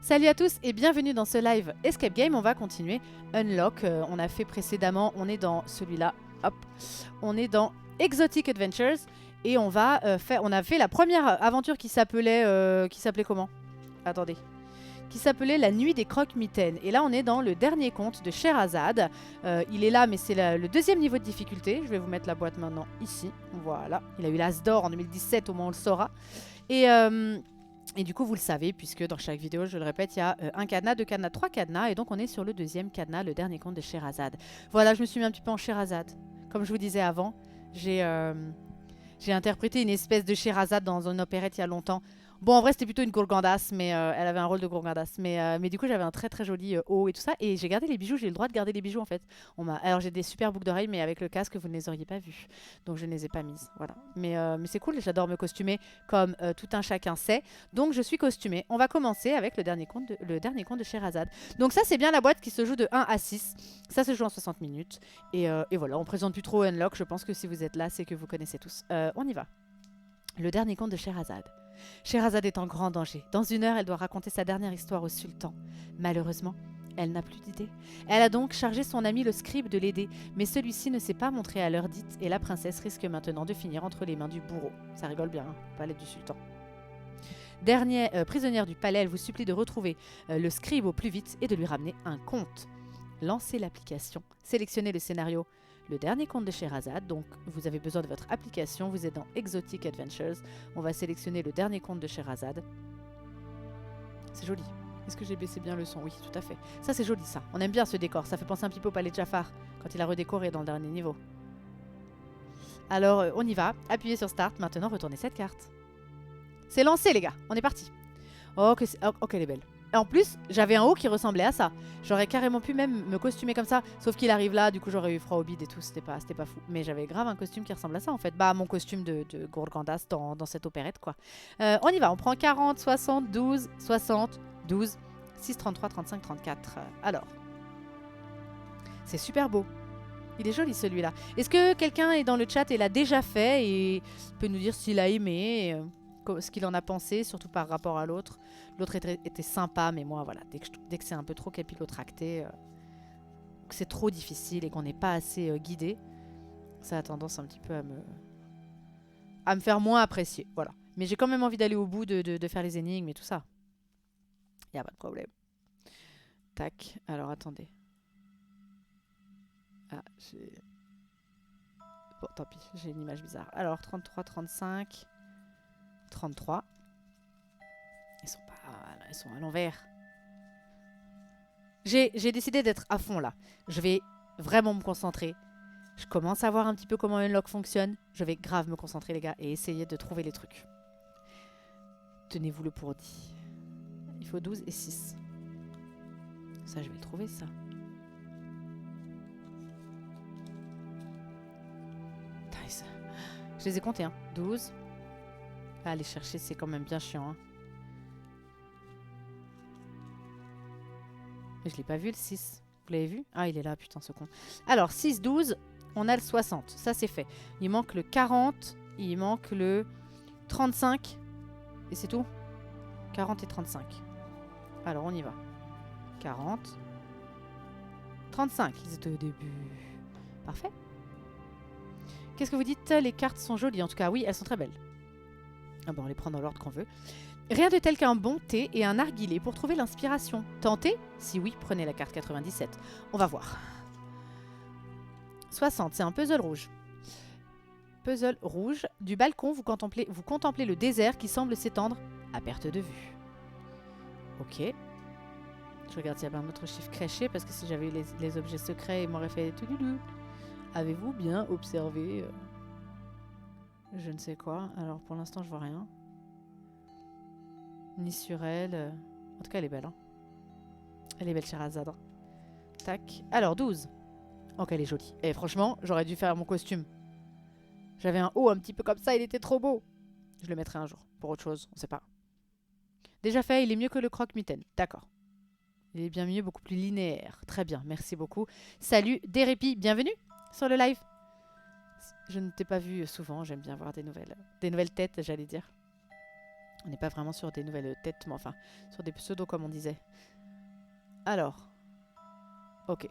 Salut à tous et bienvenue dans ce live Escape Game. On va continuer Unlock. On a fait précédemment, on est dans celui-là. Hop, on est dans Exotic Adventures et on va faire. On a fait la première aventure qui s'appelait comment? Attendez. Qui s'appelait La Nuit des Croque-Mitaines. Et là, on est dans le dernier conte de Scheherazade. Il est là, mais c'est le deuxième niveau de difficulté. Je vais vous mettre la boîte maintenant ici. Voilà. Il a eu l'As d'or en 2017, au moins on le saura. Et du coup, vous le savez, puisque dans chaque vidéo, je le répète, il y a un cadenas, deux cadenas, trois cadenas. Et donc, on est sur le deuxième cadenas, le dernier conte de Scheherazade. Voilà, je me suis mis un petit peu en Scheherazade. Comme je vous disais avant, j'ai interprété une espèce de Scheherazade dans une opérette il y a longtemps. Bon, en vrai, c'était plutôt une Gourgandas, mais elle avait un rôle de Gourgandas. Mais du coup, j'avais un très très joli haut et tout ça. Et j'ai gardé les bijoux, j'ai le droit de garder les bijoux en fait. Alors, j'ai des super boucles d'oreilles, mais avec le casque, vous ne les auriez pas vus. Donc, je ne les ai pas mises. Voilà. Mais c'est cool, j'adore me costumer comme tout un chacun sait. Donc, je suis costumée. On va commencer avec le dernier conte de Scheherazade. Donc, ça, c'est bien la boîte qui se joue de 1 à 6. Ça se joue en 60 minutes. Et voilà, on présente plus trop Unlock. Je pense que si vous êtes là, c'est que vous connaissez tous. On y va. Le dernier conte de Scheherazade. Scheherazade est en grand danger. Dans 1 heure, elle doit raconter sa dernière histoire au sultan. Malheureusement, elle n'a plus d'idée. Elle a donc chargé son ami le scribe de l'aider, mais celui-ci ne s'est pas montré à l'heure dite et la princesse risque maintenant de finir entre les mains du bourreau. Ça rigole bien, hein, palais du sultan. Prisonnière du palais, elle vous supplie de retrouver le scribe au plus vite et de lui ramener un conte. Lancez l'application, sélectionnez le scénario. Le dernier conte de Scheherazade, donc vous avez besoin de votre application, vous êtes dans Exotic Adventures. On va sélectionner le dernier conte de Scheherazade. C'est joli. Est-ce que j'ai baissé bien le son? Oui, tout à fait. Ça, c'est joli, ça. On aime bien ce décor. Ça fait penser un petit peu au palais de Jafar, quand il a redécoré dans le dernier niveau. Alors, on y va. Appuyez sur Start. Maintenant, retournez cette carte. C'est lancé, les gars. On est parti. Oh, qu'elle est belle. Et en plus, j'avais un haut qui ressemblait à ça. J'aurais carrément pu même me costumer comme ça. Sauf qu'il arrive là, du coup j'aurais eu froid au bide et tout. C'était pas fou. Mais j'avais grave un costume qui ressemble à ça en fait. Bah, mon costume de Gourgandas dans cette opérette quoi. On y va. On prend 40, 60, 12, 60, 12, 6, 33, 35, 34. Alors. C'est super beau. Il est joli celui-là. Est-ce que quelqu'un est dans le chat et l'a déjà fait et peut nous dire s'il a aimé ce qu'il en a pensé, surtout par rapport à l'autre. L'autre était sympa, mais moi, voilà, dès que c'est un peu trop capillotracté, que c'est trop difficile et qu'on n'est pas assez guidé, ça a tendance un petit peu à me faire moins apprécier. Voilà. Mais j'ai quand même envie d'aller au bout de faire les énigmes et tout ça. Il n'y a pas de problème. Tac. Alors, attendez. Ah, j'ai... Bon, tant pis, j'ai une image bizarre. Alors, 33, 35... 33. Elles sont à l'envers. J'ai décidé d'être à fond là. Je vais vraiment me concentrer. Je commence à voir un petit peu comment Unlock fonctionne. Je vais grave me concentrer les gars et essayer de trouver les trucs. Tenez-vous le pour dit. Il faut 12 et 6. Ça, je vais le trouver ça. Nice. Je les ai comptés, hein. 12. Aller chercher, c'est quand même bien chiant. Hein. Mais je l'ai pas vu le 6. Vous l'avez vu? Ah, il est là, putain, ce con. Alors, 6, 12, on a le 60. Ça, c'est fait. Il manque le 40, il manque le 35. Et c'est tout? 40 et 35. Alors, on y va. 40. 35, ils étaient au début. Parfait. Qu'est-ce que vous dites? Les cartes sont jolies. En tout cas, oui, elles sont très belles. Ah bon, on les prend dans l'ordre qu'on veut. Rien de tel qu'un bon thé et un narguilé pour trouver l'inspiration. Tentez? Si oui, prenez la carte 97. On va voir. 60, c'est un puzzle rouge. Puzzle rouge. Du balcon, vous contemplez le désert qui semble s'étendre à perte de vue. Ok. Je regarde s'il y a pas un autre chiffre caché, parce que si j'avais eu les objets secrets, il m'aurait fait... Avez-vous bien observé je ne sais quoi. Alors, pour l'instant, je vois rien. Ni sur elle. En tout cas, elle est belle. Hein. Elle est belle, Scheherazade. Hein. Tac. Alors, 12. Ok, elle est jolie. Et franchement, j'aurais dû faire mon costume. J'avais un haut un petit peu comme ça, il était trop beau. Je le mettrai un jour. Pour autre chose, on sait pas. Déjà fait, il est mieux que le croque-mitaine. D'accord. Il est bien mieux, beaucoup plus linéaire. Très bien, merci beaucoup. Salut, Dérépi, bienvenue sur le live. Je ne t'ai pas vu souvent, j'aime bien voir des nouvelles têtes, j'allais dire. On n'est pas vraiment sur des nouvelles têtes, mais enfin, sur des pseudos comme on disait. Alors. Ok.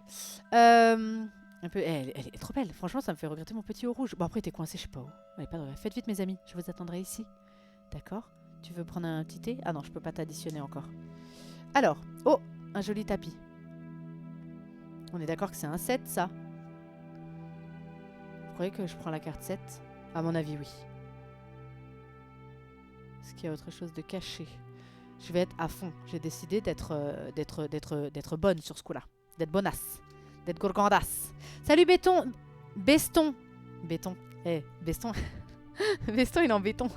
Un peu, elle est trop belle. Franchement, ça me fait regretter mon petit haut rouge. Bon, après, t'es coincé, je sais pas où. Allez, pas de vrai. Faites vite, mes amis. Je vous attendrai ici. D'accord. Tu veux prendre un petit thé? Ah non, je peux pas t'additionner encore. Alors. Oh, un joli tapis. On est d'accord que c'est un 7, ça? Vous croyez que je prends la carte 7? À mon avis, oui. Est-ce qu'il y a autre chose de caché? Je vais être à fond. J'ai décidé d'être bonne sur ce coup-là. D'être bonasse. D'être gourgandasse. Salut Béton. Beston. Béton. Eh, Beston. Beston, il est en béton.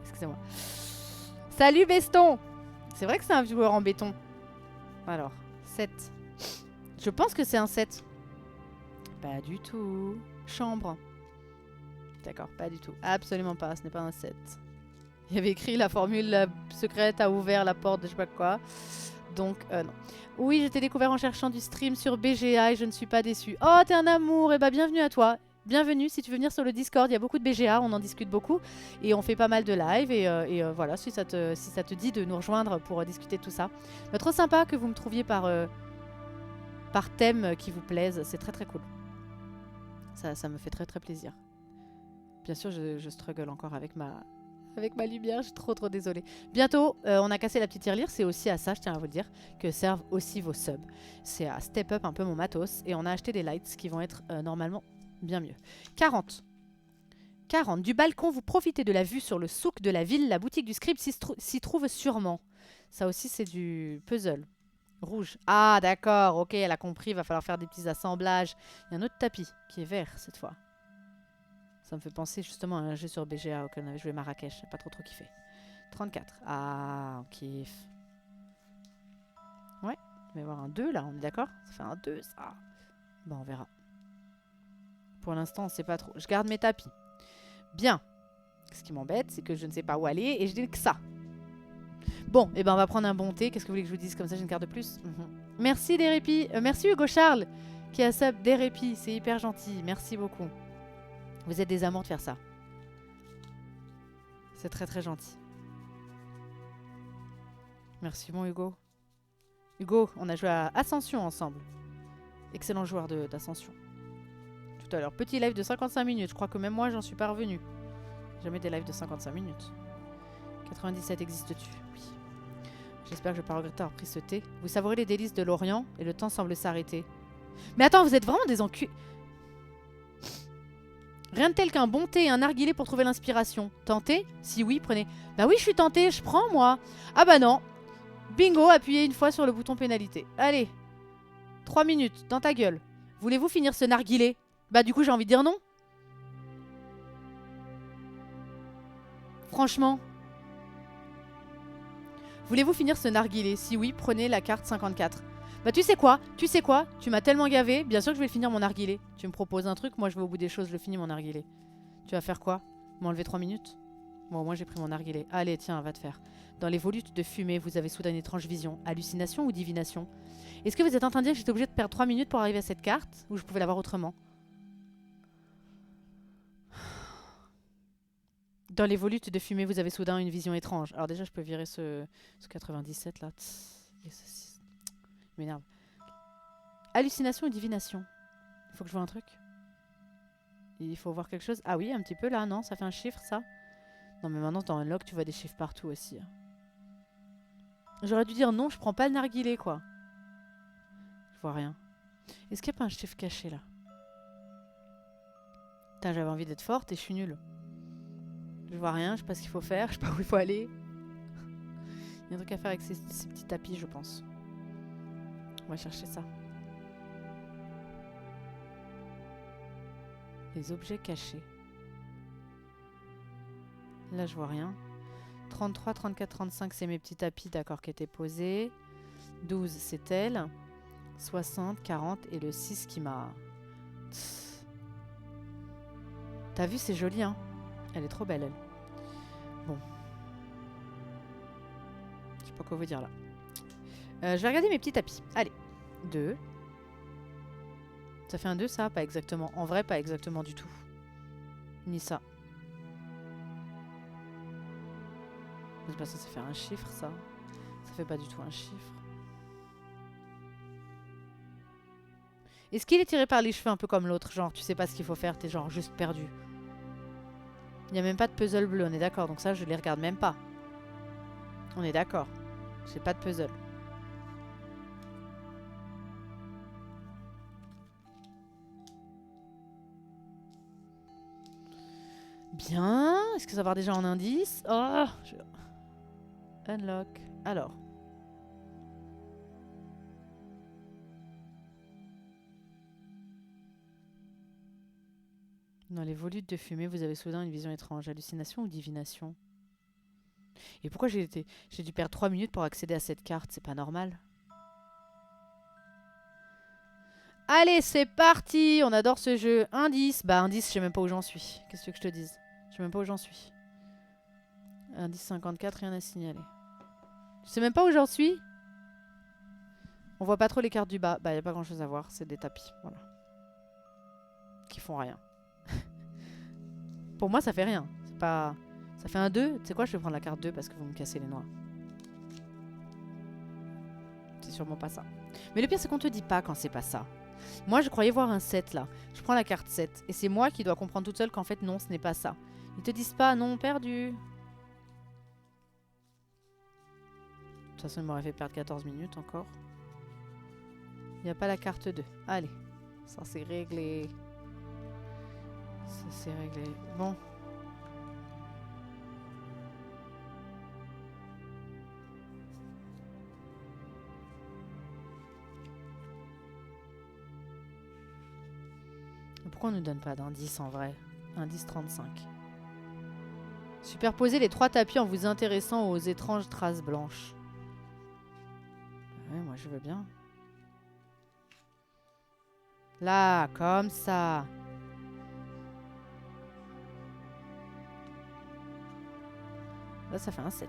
Excusez-moi. Salut Beston. C'est vrai que c'est un joueur en béton. Alors, 7. Je pense que c'est un 7. Pas du tout. Chambre. D'accord, pas du tout. Absolument pas, ce n'est pas un 7. Il y avait écrit la formule secrète a ouvert la porte de je sais pas quoi. Donc, non. Oui, je t'ai découvert en cherchant du stream sur BGA et je ne suis pas déçue. Oh, t'es un amour. Eh ben, bienvenue à toi. Bienvenue. Si tu veux venir sur le Discord, il y a beaucoup de BGA, on en discute beaucoup. Et on fait pas mal de live. Et voilà, si ça te dit de nous rejoindre pour discuter de tout ça. Mais trop sympa que vous me trouviez par thème qui vous plaise. C'est très très cool. Ça me fait très très plaisir. Bien sûr, je struggle encore avec ma lumière, je suis trop désolée. Bientôt, on a cassé la petite tirelire, c'est aussi à ça, je tiens à vous le dire, que servent aussi vos subs. C'est à step up un peu mon matos, et on a acheté des lights qui vont être normalement bien mieux. 40. 40. Du balcon, vous profitez de la vue sur le souk de la ville, la boutique du script s'y trouve sûrement. Ça aussi, c'est du puzzle. Rouge. Ah, d'accord, ok, elle a compris, il va falloir faire des petits assemblages. Il y a un autre tapis qui est vert cette fois. Ça me fait penser justement à un jeu sur BGA auquel on avait joué Marrakech. J'ai pas trop kiffé. 34. Ah, on kiffe. Ouais, il va y avoir un 2 là, on est d'accord? Ça fait un 2 ça. Bon, on verra. Pour l'instant, on sait pas trop. Je garde mes tapis. Bien. Ce qui m'embête, c'est que je ne sais pas où aller et je dis que ça. Bon, et ben on va prendre un bon thé. Qu'est-ce que vous voulez que je vous dise? Comme ça, j'ai une carte de plus. Merci Dérépi. Merci Hugo Charles qui a sub Dérépi. C'est hyper gentil. Merci beaucoup. Vous êtes des amours de faire ça. C'est très gentil. Merci mon Hugo. Hugo, on a joué à Ascension ensemble. Excellent joueur d'Ascension. Tout à l'heure. Petit live de 55 minutes. Je crois que même moi, j'en suis pas revenu. Jamais des lives de 55 minutes. 97 existe-tu? Oui. J'espère que je ne vais pas regretter d'avoir pris ce thé. Vous savourez les délices de l'Orient et le temps semble s'arrêter. Mais attends, vous êtes vraiment des enculés. Rien de tel qu'un bon thé et un narguilé pour trouver l'inspiration. Tentez? Si oui, prenez. Bah oui, je suis tentée, je prends moi. Ah bah non. Bingo, appuyez une fois sur le bouton pénalité. Allez. 3 minutes, dans ta gueule. Voulez-vous finir ce narguilé? Bah du coup, j'ai envie de dire non. Franchement. Voulez-vous finir ce narguilé? Si oui, prenez la carte 54. Bah tu sais quoi? Tu m'as tellement gavé, bien sûr que je vais finir mon narguilé. Tu me proposes un truc, moi je vais au bout des choses, je le finis mon narguilé. Tu vas faire quoi? M'enlever 3 minutes? Bon, au moins j'ai pris mon narguilé. Allez, tiens, va te faire. Dans les volutes de fumée, vous avez soudain une étrange vision. Hallucination ou divination? Est-ce que vous êtes en train de dire que j'étais obligée de perdre 3 minutes pour arriver à cette carte? Ou je pouvais l'avoir autrement? Dans les volutes de fumée, vous avez soudain une vision étrange. Alors déjà, je peux virer ce 97 là. M'énerve. Hallucination ou divination? Il faut que je vois un truc. Il faut voir quelque chose. Ah oui, un petit peu là, non? Ça fait un chiffre, ça? Non, mais maintenant, dans Unlock, tu vois des chiffres partout aussi. J'aurais dû dire non, je prends pas le narguilé, quoi. Je vois rien. Est-ce qu'il n'y a pas un chiffre caché, là? Putain, j'avais envie d'être forte et je suis nulle. Je vois rien, je sais pas ce qu'il faut faire, je sais pas où il faut aller. Il y a un truc à faire avec ces petits tapis, je pense. On va chercher ça. Les objets cachés. Là, je vois rien. 33, 34, 35, c'est mes petits tapis, d'accord, qui étaient posés. 12, c'est elle. 60, 40 et le 6 qui m'a... T'as vu, c'est joli, hein? Elle est trop belle, elle. Bon. Je sais pas quoi vous dire, là. Je vais regarder mes petits tapis. Allez. 2. Ça fait un 2, ça? Pas exactement. En vrai, pas exactement du tout. Ni ça. C'est pas censé faire un chiffre, ça. Ça fait pas du tout un chiffre. Est-ce qu'il est tiré par les cheveux un peu comme l'autre? Genre, tu sais pas ce qu'il faut faire, t'es genre juste perdu. Il n'y a même pas de puzzle bleu, on est d'accord. Donc ça, je les regarde même pas. On est d'accord. J'ai pas de puzzle. Bien. Est-ce que ça part déjà en indice? Oh, Unlock. Alors. Dans les volutes de fumée, vous avez soudain une vision étrange. Hallucination ou divination? Et pourquoi j'ai dû perdre 3 minutes pour accéder à cette carte? C'est pas normal. Allez, c'est parti! On adore ce jeu. Indice. Bah, indice, je sais même pas où j'en suis. Qu'est-ce que je te dise? Je sais même pas où j'en suis. Indice 54, rien à signaler. Je sais même pas où j'en suis. On voit pas trop les cartes du bas. Bah, y a pas grand chose à voir. C'est des tapis. Voilà. Qui font rien. Pour moi, ça fait rien. C'est pas... Ça fait un 2. Tu sais quoi, je vais prendre la carte 2 parce que vous me cassez les noix. C'est sûrement pas ça. Mais le pire, c'est qu'on te dit pas quand c'est pas ça. Moi, je croyais voir un 7 là. Je prends la carte 7. Et c'est moi qui dois comprendre toute seule qu'en fait, non, ce n'est pas ça. Ils te disent pas, non, perdu. De toute façon, il m'aurait fait perdre 14 minutes encore. Il n'y a pas la carte 2. Allez. Ça, c'est réglé. Ça, c'est réglé. Bon. Pourquoi on ne nous donne pas d'indice en vrai? Indice 35. Superposez les 3 tapis en vous intéressant aux étranges traces blanches. Ouais, moi je veux bien. Là, comme ça. Là, ça fait un 7.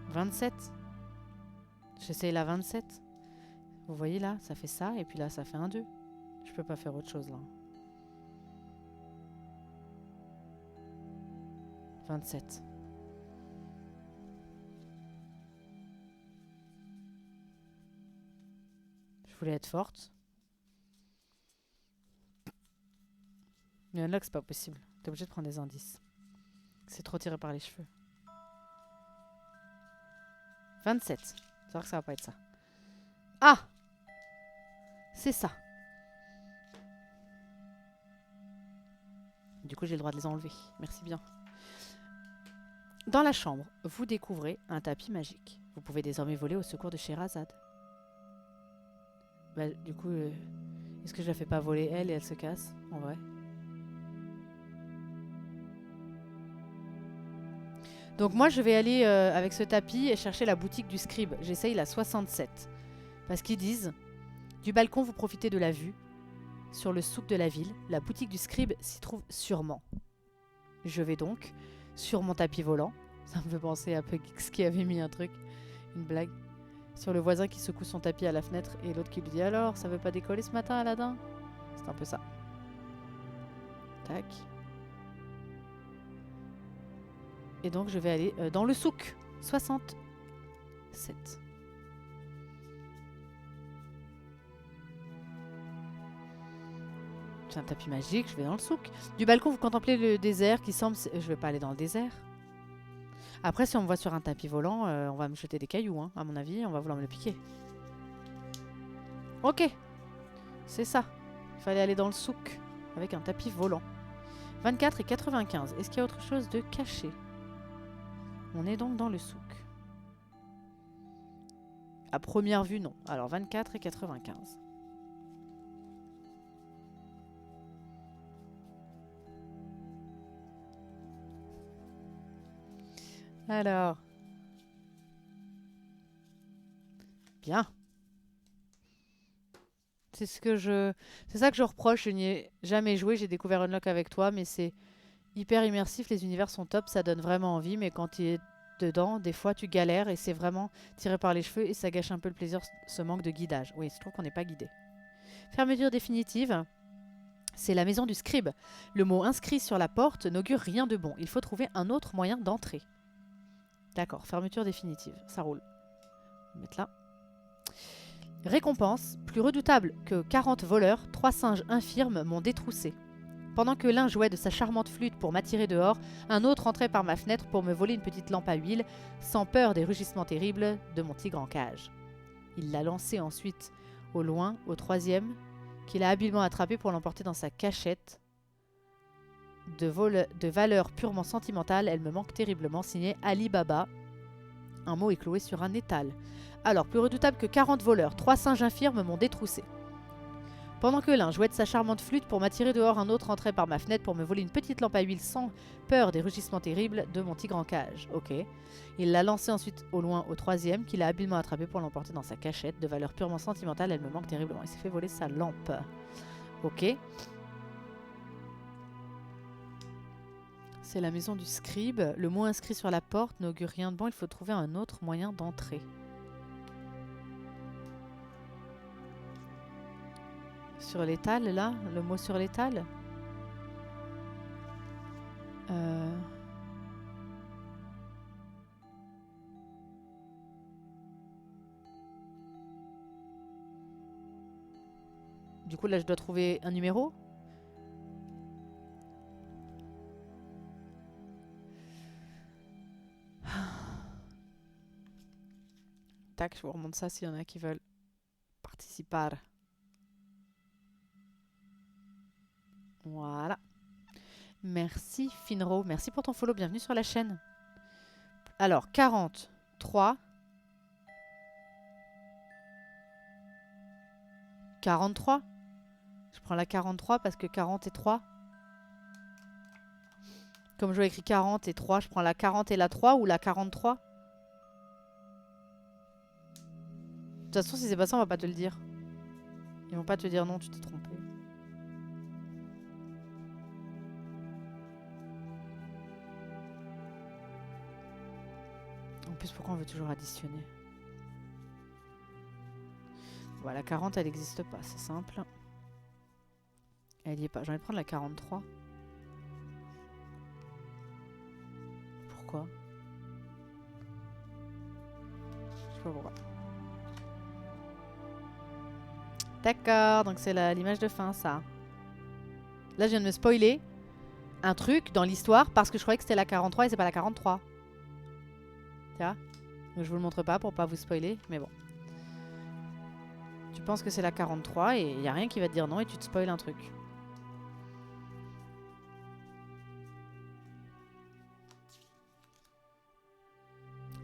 27. J'essaye la 27. Vous voyez là, ça fait ça. Et puis là, ça fait un 2. Je peux pas faire autre chose là. 27. Je voulais être forte. Mais là, c'est pas possible. T'es obligé de prendre des indices. C'est trop tiré par les cheveux. 27. C'est vrai que ça va pas être ça. Ah! C'est ça. Du coup, j'ai le droit de les enlever. Merci bien. Dans la chambre, vous découvrez un tapis magique. Vous pouvez désormais voler au secours de Sherazade. Bah, du coup, est-ce que je la fais pas voler elle et elle se casse, en vrai? Donc moi, je vais aller avec ce tapis et chercher la boutique du scribe. J'essaye la 67. Parce qu'ils disent, du balcon, vous profitez de la vue. Sur le souk de la ville, la boutique du scribe s'y trouve sûrement. Je vais donc sur mon tapis volant. Ça me fait penser à Pugix qui avait mis un truc, une blague. Sur le voisin qui secoue son tapis à la fenêtre et l'autre qui lui dit alors, ça veut pas décoller ce matin, Aladdin? C'est un peu ça. Tac. Et donc je vais aller dans le souk. 67. C'est un tapis magique, je vais dans le souk. Du balcon, vous contemplez le désert qui semble... Je vais pas aller dans le désert. Après, si on me voit sur un tapis volant, on va me jeter des cailloux, hein, à mon avis. On va vouloir me le piquer. Ok. C'est ça. Il fallait aller dans le souk avec un tapis volant. 24 et 95. Est-ce qu'il y a autre chose de caché? On est donc dans le souk. À première vue, non. Alors, 24 et 95. Alors. Bien. C'est ça que je reproche. Je n'y ai jamais joué. J'ai découvert Unlock avec toi, mais c'est hyper immersif. Les univers sont top. Ça donne vraiment envie. Mais quand tu es dedans, des fois, tu galères et c'est vraiment tiré par les cheveux et ça gâche un peu le plaisir, ce manque de guidage. Oui, je trouve qu'on n'est pas guidé. Fermeture définitive. C'est la maison du scribe. Le mot inscrit sur la porte n'augure rien de bon. Il faut trouver un autre moyen d'entrer. D'accord, fermeture définitive. Ça roule. On va mettre là. Récompense. Plus redoutable que 40 voleurs, 3 singes infirmes m'ont détroussé. Pendant que l'un jouait de sa charmante flûte pour m'attirer dehors, un autre entrait par ma fenêtre pour me voler une petite lampe à huile, sans peur des rugissements terribles de mon tigre en cage. Il l'a lancée ensuite au loin, au troisième, qu'il a habilement attrapé pour l'emporter dans sa cachette. De valeur purement sentimentale, elle me manque terriblement, signé Ali Baba. Un mot est cloué sur un étal. Alors, plus redoutable que 40 voleurs, 3 singes infirmes m'ont détroussé. Pendant que l'un jouait de sa charmante flûte pour m'attirer dehors, un autre entrait par ma fenêtre pour me voler une petite lampe à huile sans peur des rugissements terribles de mon tigre en cage. Ok. Il l'a lancée ensuite au loin au troisième, qu'il a habilement attrapé pour l'emporter dans sa cachette. De valeur purement sentimentale, elle me manque terriblement. Il s'est fait voler sa lampe. Ok. C'est la maison du scribe. Le mot inscrit sur la porte n'augure rien de bon. Il faut trouver un autre moyen d'entrer. Sur l'étal, là, le mot sur l'étal. Du coup, là, je dois trouver un numéro. Tac, je vous remonte ça s'il y en a qui veulent participer. Voilà. Merci Finro, merci pour ton follow, bienvenue sur la chaîne. Alors, 43. 43. Je prends la 43 parce que 40 et 3. Comme je vois écrit 40 et 3, je prends la 40 et la 3 ou la 43. De toute façon, si c'est pas ça, on va pas te le dire. Ils vont pas te dire non, tu t'es trompé. En plus, pourquoi on veut toujours additionner? Voilà, 40, elle n'existe pas, c'est simple. Elle y est pas. J'ai envie de prendre la 43. Pourquoi? Je sais pas pourquoi. D'accord, donc c'est l'image de fin, ça. Là, je viens de me spoiler un truc dans l'histoire parce que je croyais que c'était la 43 et c'est pas la 43. Tu vois? Donc, je vous le montre pas pour pas vous spoiler, mais bon. Tu penses que c'est la 43 et il n'y a rien qui va te dire non et tu te spoiles un truc.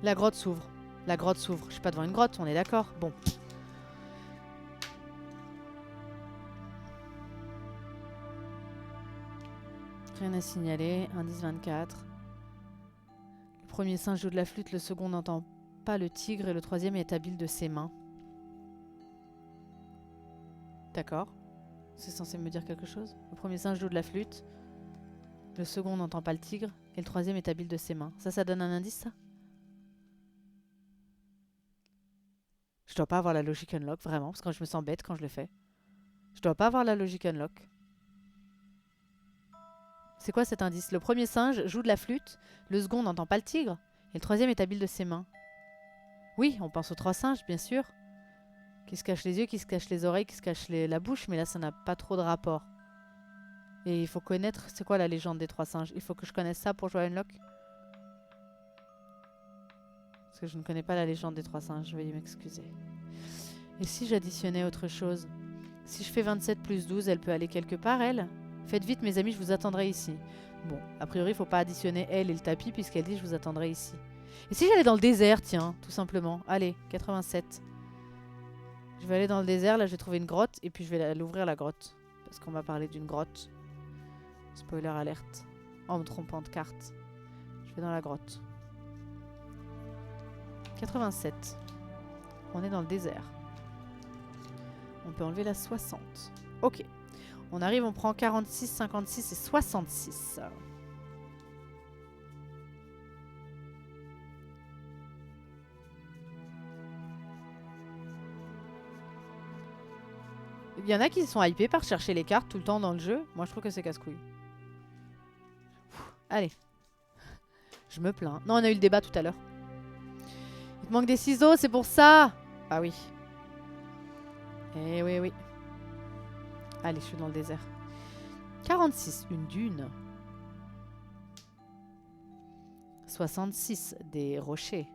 La grotte s'ouvre. La grotte s'ouvre. Je suis pas devant une grotte, on est d'accord? Bon. Rien à signaler. Indice 24. Le premier singe joue de la flûte, le second n'entend pas le tigre et le troisième est habile de ses mains. D'accord. C'est censé me dire quelque chose? Le premier singe joue de la flûte. Le second n'entend pas le tigre. Et le troisième est habile de ses mains. Ça donne un indice, ça? Je dois pas avoir la logic unlock, vraiment. Parce que je me sens bête quand je le fais. Je dois pas avoir la logic unlock. C'est quoi cet indice? Le premier singe joue de la flûte. Le second n'entend pas le tigre. Et le troisième est habile de ses mains. Oui, on pense aux 3 singes, bien sûr. Qui se cachent les yeux, qui se cachent les oreilles, qui se cachent la bouche. Mais là, ça n'a pas trop de rapport. Et il faut connaître... C'est quoi la légende des 3 singes? Il faut que je connaisse ça pour jouer à Unlock? Parce que je ne connais pas la légende des 3 singes. Veuillez m'excuser. Et si j'additionnais autre chose? Si je fais 27 plus 12, elle peut aller quelque part, elle? Faites vite, mes amis, je vous attendrai ici. Bon, a priori, il ne faut pas additionner elle et le tapis, puisqu'elle dit je vous attendrai ici. Et si j'allais dans le désert, tiens, tout simplement? Allez, 87. Je vais aller dans le désert, là, je vais trouver une grotte, et puis je vais l'ouvrir, la grotte. Parce qu'on m'a parlé d'une grotte. Spoiler alerte. En me trompant de carte. Je vais dans la grotte. 87. On est dans le désert. On peut enlever la 60. Ok. On arrive, on prend 46, 56 et 66. Il y en a qui sont hypés par chercher les cartes tout le temps dans le jeu. Moi, je trouve que c'est casse-couille. Allez. Je me plains. Non, on a eu le débat tout à l'heure. Il te manque des ciseaux, c'est pour ça. Ah oui. Eh oui, oui. Allez, je suis dans le désert. 46, une dune. 66, des rochers.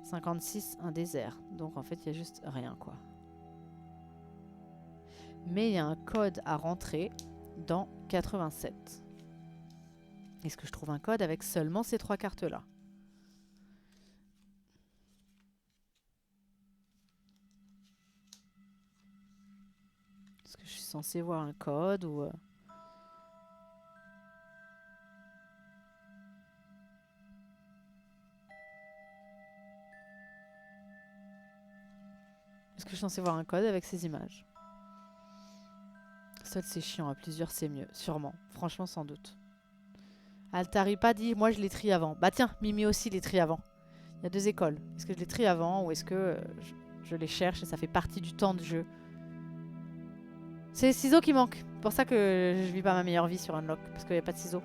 56, un désert. Donc en fait, il y a juste rien, quoi. Mais il y a un code à rentrer dans 87. Est-ce que je trouve un code avec seulement ces 3 cartes-là? Est-ce que je suis censée voir un code ou... Est-ce que je suis censée voir un code avec ces images? Seul c'est chiant, à plusieurs c'est mieux. Sûrement. Franchement, sans doute. Altari pas dit, moi je les trie avant. Bah tiens, Mimi aussi les trie avant. Il y a 2 écoles. Est-ce que je les trie avant ou est-ce que je les cherche et ça fait partie du temps de jeu? C'est les ciseaux qui manquent. C'est pour ça que je vis pas ma meilleure vie sur Unlock. Parce qu'il n'y a pas de ciseaux.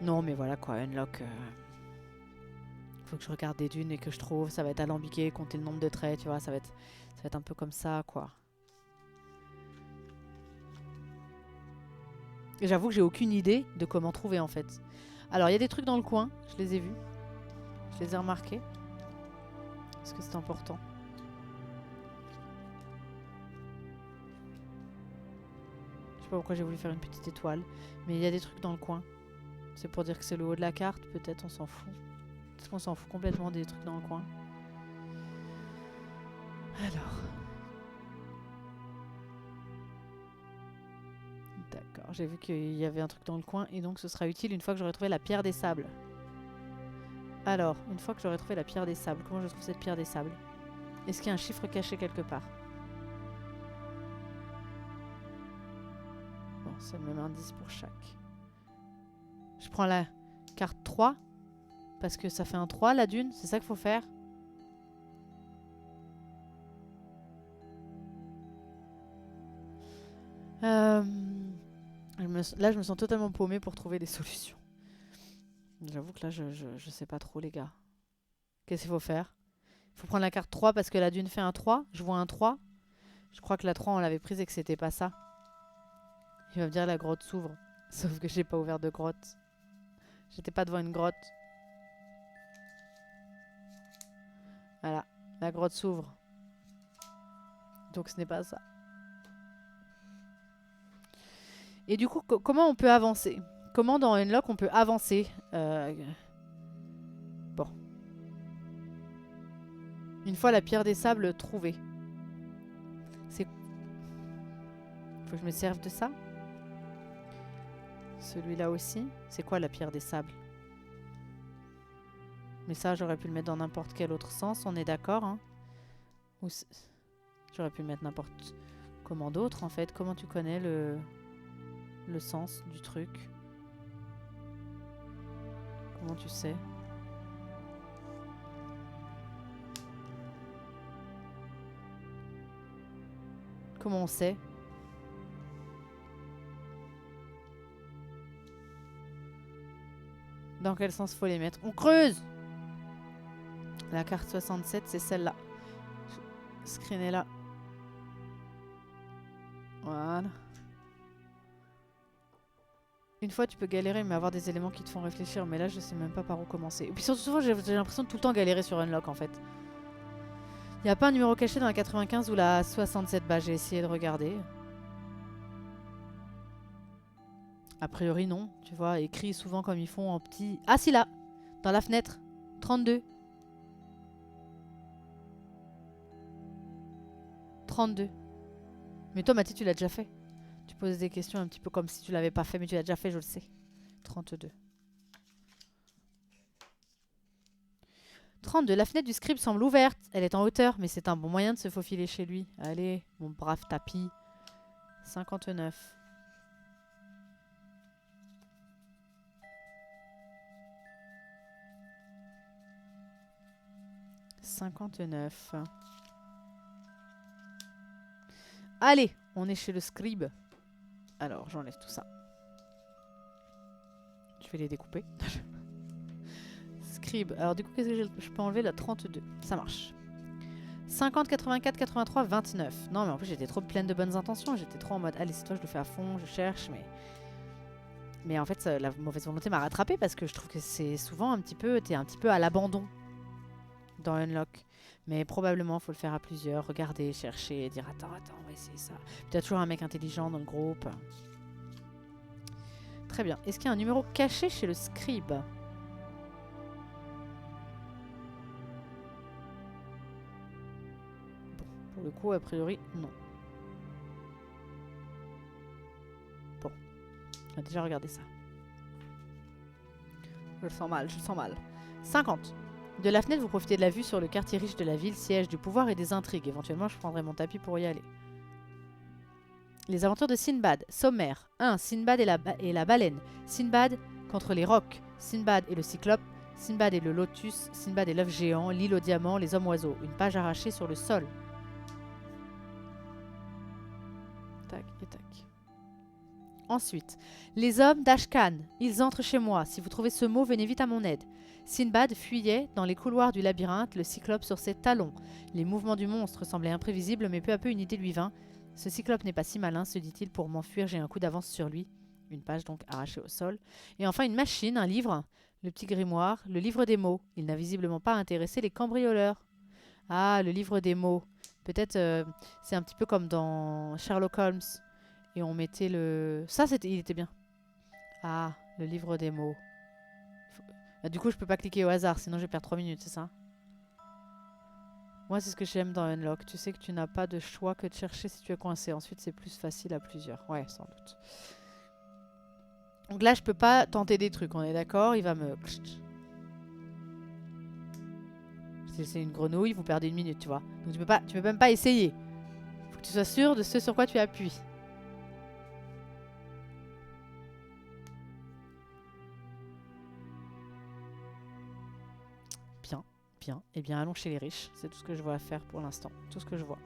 Non mais voilà quoi, Unlock... Faut que je regarde des dunes et que je trouve. Ça va être alambiqué, compter le nombre de traits, tu vois. Ça va être un peu comme ça, quoi. Et j'avoue que j'ai aucune idée de comment trouver, en fait. Alors, il y a des trucs dans le coin. Je les ai vus. Je les ai remarqués. Est-ce que c'est important? Je sais pas pourquoi j'ai voulu faire une petite étoile. Mais il y a des trucs dans le coin. C'est pour dire que c'est le haut de la carte. Peut-être, on s'en fout. Est-ce qu'on s'en fout complètement des trucs dans le coin? Alors. D'accord, j'ai vu qu'il y avait un truc dans le coin et donc ce sera utile une fois que j'aurai trouvé la pierre des sables. Alors, une fois que j'aurai trouvé la pierre des sables, comment je trouve cette pierre des sables? Est-ce qu'il y a un chiffre caché quelque part? Bon, c'est le même indice pour chaque. Je prends la carte 3 parce que ça fait un 3 la dune, c'est ça qu'il faut faire? Là, je me sens totalement paumée pour trouver des solutions. J'avoue que là, je sais pas trop, les gars. Qu'est-ce qu'il faut faire? Il faut prendre la carte 3 parce que la dune fait un 3. Je vois un 3. Je crois que la 3, on l'avait prise et que c'était pas ça. Il va me dire la grotte s'ouvre. Sauf que j'ai pas ouvert de grotte. J'étais pas devant une grotte. Voilà, la grotte s'ouvre. Donc ce n'est pas ça. Et du coup, comment on peut avancer? Comment dans Unlock on peut avancer? Bon. Une fois la pierre des sables trouvée. C'est... Faut que je me serve de ça? Celui-là aussi. C'est quoi la pierre des sables? Mais ça, j'aurais pu le mettre dans n'importe quel autre sens, on est d'accord, hein? Ou j'aurais pu le mettre n'importe comment d'autre, en fait. Comment tu connais le sens du truc? Comment tu sais? Comment on sait? Dans quel sens faut les mettre? On creuse! La carte 67, c'est celle-là. Screen est là. Voilà. Une fois, tu peux galérer, mais avoir des éléments qui te font réfléchir. Mais là, je sais même pas par où commencer. Et puis surtout, souvent, j'ai l'impression de tout le temps galérer sur Unlock, en fait. Il n'y a pas un numéro caché dans la 95 ou la 67? Bah, j'ai essayé de regarder. A priori, non. Tu vois, écrit souvent comme ils font en petit. Ah, si, là! Dans la fenêtre. 32. 32. Mais toi, Mathis, tu l'as déjà fait. Tu poses des questions un petit peu comme si tu l'avais pas fait, mais tu l'as déjà fait, je le sais. 32. 32. La fenêtre du scribe semble ouverte. Elle est en hauteur, mais c'est un bon moyen de se faufiler chez lui. Allez, mon brave tapis. 59. Allez, on est chez le scribe. Alors, j'enlève tout ça. Je vais les découper. Scribe. Alors, du coup, qu'est-ce que je peux enlever la 32. Ça marche. 50, 84, 83, 29. Non, mais en plus, j'étais trop pleine de bonnes intentions. J'étais trop en mode, allez, c'est toi, je le fais à fond, je cherche, mais en fait, la mauvaise volonté m'a rattrapée parce que je trouve que c'est souvent un petit peu... T'es un petit peu à l'abandon dans Unlock. Mais probablement, il faut le faire à plusieurs. Regarder, chercher, dire attends, on va essayer ça. Puis t'as toujours un mec intelligent dans le groupe. Très bien. Est-ce qu'il y a un numéro caché chez le scribe? Bon, pour le coup, a priori, non. Bon, on a déjà regardé ça. Je le sens mal, je le sens mal. 50. De la fenêtre, vous profitez de la vue sur le quartier riche de la ville, siège du pouvoir et des intrigues. Éventuellement, je prendrai mon tapis pour y aller. Les aventures de Sinbad. Sommaire. 1. Sinbad et la baleine. Sinbad contre les rocs. Sinbad et le cyclope. Sinbad et le lotus. Sinbad et l'œuf géant. L'île aux diamants. Les hommes oiseaux. Une page arrachée sur le sol. Tac et tac. Ensuite. Les hommes d'Ashkan. Ils entrent chez moi. Si vous trouvez ce mot, venez vite à mon aide. Sinbad fuyait dans les couloirs du labyrinthe, le cyclope sur ses talons. Les mouvements du monstre semblaient imprévisibles, mais peu à peu une idée lui vint. Ce cyclope n'est pas si malin, se dit-il, pour m'enfuir, j'ai un coup d'avance sur lui. Une page donc arrachée au sol. Et enfin une machine, un livre, le petit grimoire, le livre des mots. Il n'a visiblement pas intéressé les cambrioleurs. Ah, le livre des mots. Peut-être c'est un petit peu comme dans Sherlock Holmes. Et on mettait le... Ça, il était bien. Ah, le livre des mots. Bah, du coup, je peux pas cliquer au hasard, sinon je vais perdre 3 minutes, c'est ça? Moi, c'est ce que j'aime dans Unlock. Tu sais que tu n'as pas de choix que de chercher si tu es coincé. Ensuite, c'est plus facile à plusieurs. Ouais, sans doute. Donc là, je peux pas tenter des trucs, on est d'accord? Il va me... C'est une grenouille, vous perdez 1 minute, tu vois. Donc tu peux même pas essayer. Faut que tu sois sûr de ce sur quoi tu appuies. Bien. Eh bien, allons chez les riches. C'est tout ce que je vois à faire pour l'instant. Tout ce que je vois.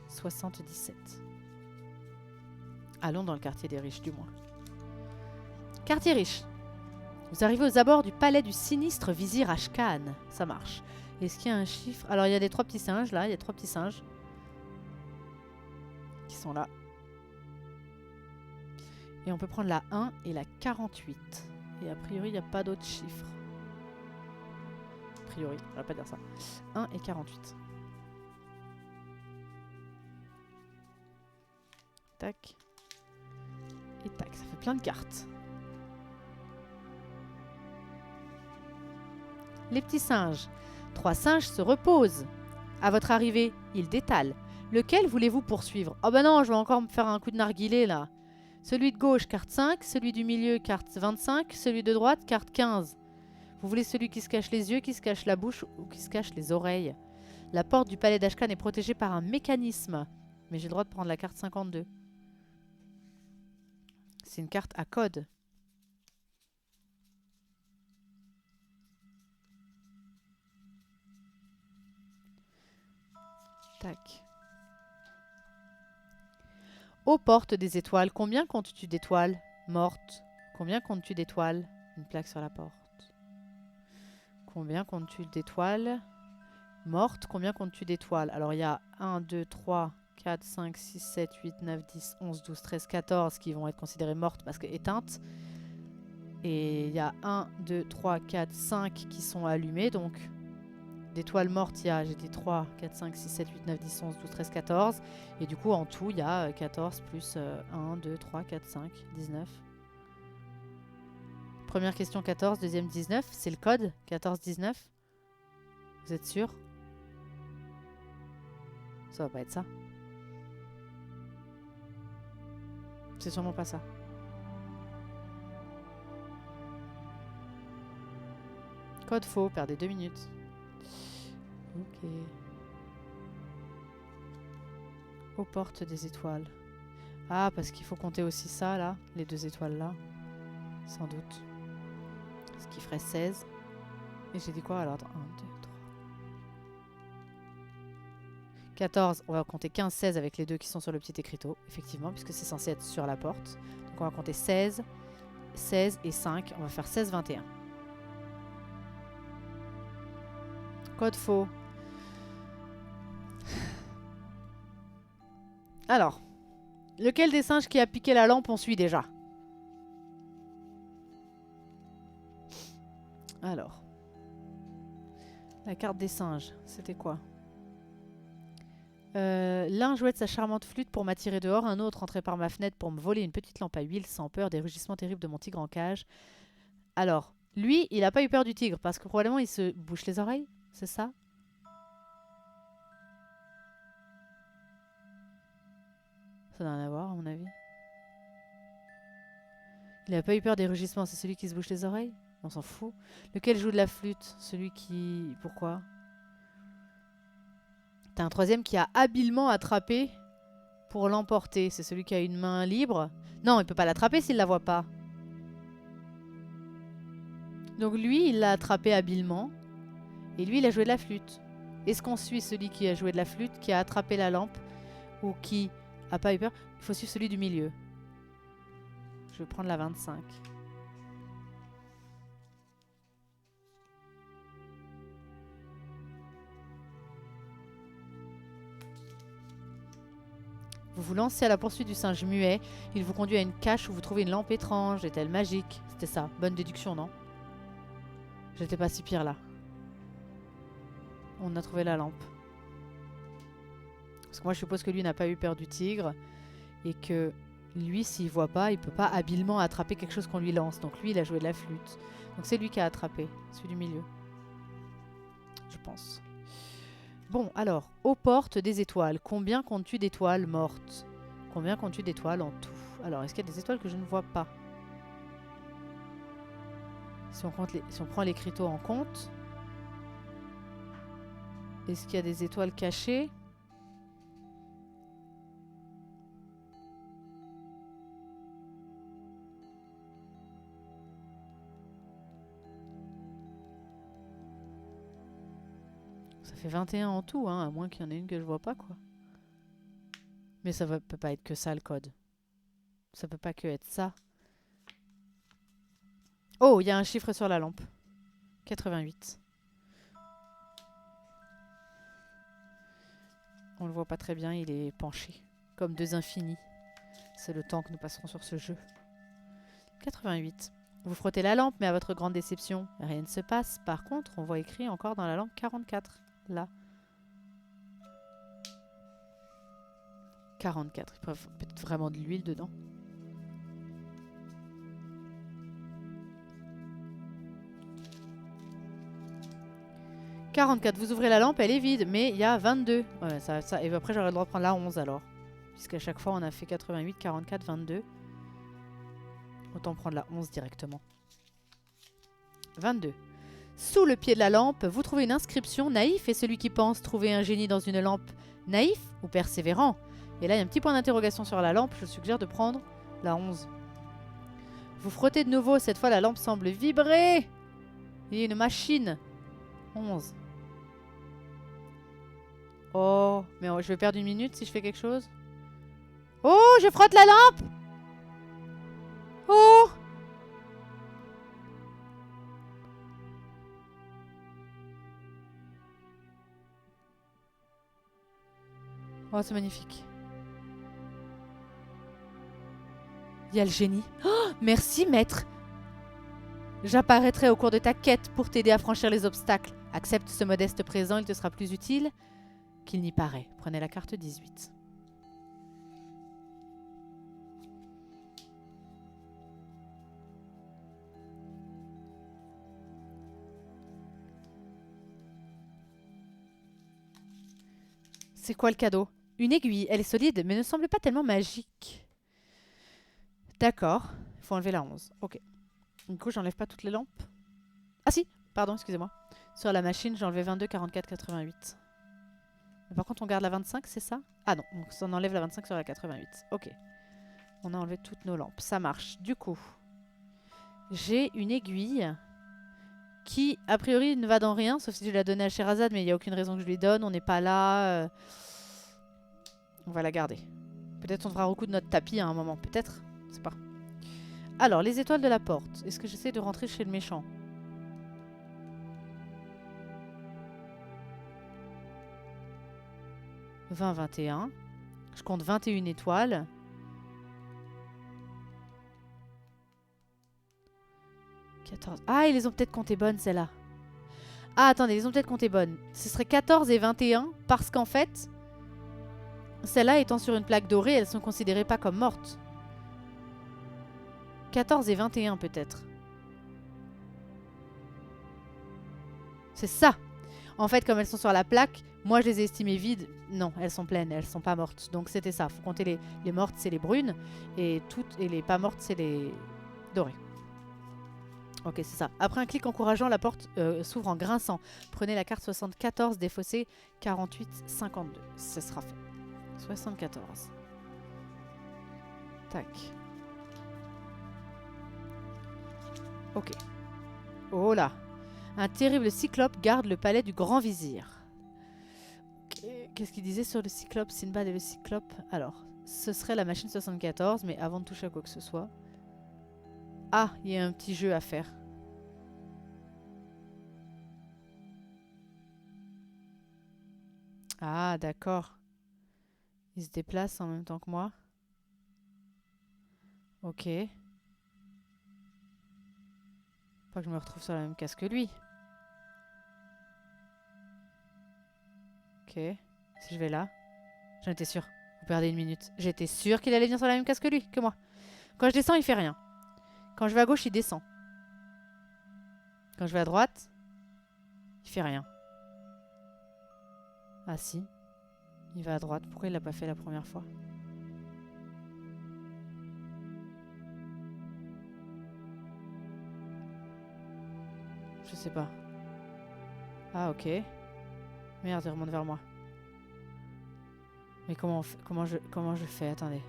77. Allons dans le quartier des riches, du moins. Quartier riche. Vous arrivez aux abords du palais du sinistre vizir Ashkan. Ça marche. Est-ce qu'il y a un chiffre? Alors, il y a des 3 petits singes, là. Il y a 3 petits singes. Qui sont là. Et on peut prendre la 1 et la 48. Et a priori, il n'y a pas d'autres chiffres. A priori, on va pas dire ça. 1 et 48. Tac. Et tac, ça fait plein de cartes. Les petits singes. 3 singes se reposent. À votre arrivée, ils détalent. Lequel voulez-vous poursuivre? Oh ben non, je vais encore me faire un coup de narguilé là. Celui de gauche, carte 5. Celui du milieu, carte 25. Celui de droite, carte 15. Vous voulez celui qui se cache les yeux, qui se cache la bouche ou qui se cache les oreilles? La porte du palais d'Ashkan est protégée par un mécanisme. Mais j'ai le droit de prendre la carte 52. C'est une carte à code. Tac. Aux portes des étoiles. Combien comptes-tu d'étoiles mortes? Combien comptes-tu d'étoiles? Une plaque sur la porte. Combien comptes-tu d'étoiles mortes? Combien comptes-tu d'étoiles? Alors il y a 1, 2, 3, 4, 5, 6, 7, 8, 9, 10, 11, 12, 13, 14 qui vont être considérées mortes parce que éteintes. Et il y a 1, 2, 3, 4, 5 qui sont allumées. Donc d'étoiles mortes, il y a, j'ai dit 3, 4, 5, 6, 7, 8, 9, 10, 11, 12, 13, 14. Et du coup, en tout, il y a 14 plus 1, 2, 3, 4, 5, 19. Première question 14, deuxième 19. C'est le code 14-19. Vous êtes sûr? Ça va pas être ça. C'est sûrement pas ça. Code faux, perdez 2 minutes. Ok. Aux portes des étoiles. Ah, parce qu'il faut compter aussi ça, là. Les 2 étoiles, là. Sans doute. Ce qui ferait 16. Et j'ai dit quoi alors? 1, 2, 3. 14, on va compter 15, 16 avec les deux qui sont sur le petit écriteau, effectivement, puisque c'est censé être sur la porte. Donc on va compter 16, 16 et 5. On va faire 16, 21. Code faux. Alors, lequel des singes qui a piqué la lampe on suit déjà? Alors, la carte des singes, c'était quoi? L'un jouait de sa charmante flûte pour m'attirer dehors, un autre entrait par ma fenêtre pour me voler une petite lampe à huile sans peur des rugissements terribles de mon tigre en cage. Alors, lui, il n'a pas eu peur du tigre parce que probablement il se bouche les oreilles, c'est ça? Ça n'a rien à voir à mon avis. Il n'a pas eu peur des rugissements, c'est celui qui se bouche les oreilles? On s'en fout. Lequel joue de la flûte? Celui qui... Pourquoi? T'as un troisième qui a habilement attrapé pour l'emporter. C'est celui qui a une main libre. Non, il peut pas l'attraper s'il la voit pas. Donc lui, il l'a attrapé habilement. Et lui, il a joué de la flûte. Est-ce qu'on suit celui qui a joué de la flûte, qui a attrapé la lampe, ou qui a pas eu peur? Il faut suivre celui du milieu. Je vais prendre la 25. Vous vous lancez à la poursuite du singe muet. Il vous conduit à une cache où vous trouvez une lampe étrange. Est-elle magique? C'était ça. Bonne déduction, non? J'étais pas si pire là. On a trouvé la lampe. Parce que moi je suppose que lui n'a pas eu peur du tigre. Et que lui, s'il voit pas, il peut pas habilement attraper quelque chose qu'on lui lance. Donc lui, il a joué de la flûte. Donc c'est lui qui a attrapé. Celui du milieu. Je pense. Bon, alors, aux portes des étoiles. Combien comptes-tu d'étoiles mortes? Combien comptes-tu d'étoiles en tout? Alors, est-ce qu'il y a des étoiles que je ne vois pas? Si on prend l'écriteau en compte. Est-ce qu'il y a des étoiles cachées? Ça fait 21 en tout, hein, à moins qu'il y en ait une que je vois pas, quoi. Mais ça peut pas être que ça, le code. Ça peut pas que être ça. Oh, il y a un chiffre sur la lampe. 88. On le voit pas très bien, il est penché. Comme deux infinis. C'est le temps que nous passerons sur ce jeu. 88. Vous frottez la lampe, mais à votre grande déception, rien ne se passe. Par contre, on voit écrit encore dans la lampe 44. Là. 44. Il pourrait peut-être vraiment de l'huile dedans. « 44. Vous ouvrez la lampe, elle est vide, mais il y a 22. Ouais, ça, et après, j'aurais le droit de prendre la 11 alors. Puisqu'à chaque fois, on a fait 88, 44, 22. Autant prendre la 11 directement. 22. Sous le pied de la lampe, vous trouvez une inscription. Naïf est celui qui pense trouver un génie dans une lampe. Naïf ou persévérant? Et là, il y a un petit point d'interrogation sur la lampe. Je suggère de prendre la 11. Vous frottez de nouveau. Cette fois, la lampe semble vibrer. Il y a une machine. 11. Oh, mais je vais perdre une minute si je fais quelque chose. Oh, je frotte la lampe. Oh. Oh, c'est magnifique. Il y a le génie. Oh, merci, maître. J'apparaîtrai au cours de ta quête pour t'aider à franchir les obstacles. Accepte ce modeste présent, il te sera plus utile qu'il n'y paraît. Prenez la carte 18. C'est quoi le cadeau? Une aiguille. Elle est solide, mais ne semble pas tellement magique. D'accord. Il faut enlever la 11. Ok. Du coup, j'enlève pas toutes les lampes. Ah si, pardon, excusez-moi. Sur la machine, j'ai enlevé 22, 44, 88. Mais par contre, on garde la 25, c'est ça? Ah non, on enlève la 25 sur la 88. Ok. On a enlevé toutes nos lampes. Ça marche. Du coup, j'ai une aiguille qui, a priori, ne va dans rien, sauf si je la donnais à Sherazade, mais il n'y a aucune raison que je lui donne. On n'est pas là. On va la garder. Peut-être on devra recoudre notre tapis à un moment. Peut-être. Je sais pas. Alors, les étoiles de la porte. Est-ce que j'essaie de rentrer chez le méchant? « 20, 21. Je compte 21 étoiles. « 14. Ah, ils les ont peut-être comptées bonnes, celles-là. Ah, attendez, ils les ont peut-être comptées bonnes. Ce serait 14 et 21 parce qu'en fait, celles-là étant sur une plaque dorée, elles sont considérées pas comme mortes. 14 et 21 peut-être. C'est ça. En fait, comme elles sont sur la plaque, moi je les ai estimées vides. Non, elles sont pleines, elles sont pas mortes. Donc c'était ça. Faut compter les mortes, c'est les brunes. Et les pas mortes, c'est les dorées. Ok, c'est ça. Après un clic encourageant, la porte s'ouvre en grinçant. Prenez la carte 74 des fossés 48-52. Ce sera fait. 74. Tac. Ok. Oh là. Un terrible cyclope garde le palais du grand vizir. Okay. Qu'est-ce qu'il disait sur le cyclope, Sinbad et le cyclope? Alors, ce serait la machine 74, mais avant de toucher à quoi que ce soit... Ah, il y a un petit jeu à faire. Ah, d'accord. Il se déplace en même temps que moi. Ok. Pas que je me retrouve sur la même case que lui. Ok. Si je vais là. J'en étais sûre. Vous perdez une minute. J'étais sûre qu'il allait venir sur la même case que lui, que moi. Quand je descends, il fait rien. Quand je vais à gauche, il descend. Quand je vais à droite, il fait rien. Ah si. Il va à droite. Pourquoi il l'a pas fait la première fois? Je sais pas. Ah ok. Merde, il remonte vers moi. Mais comment je fais? Attendez.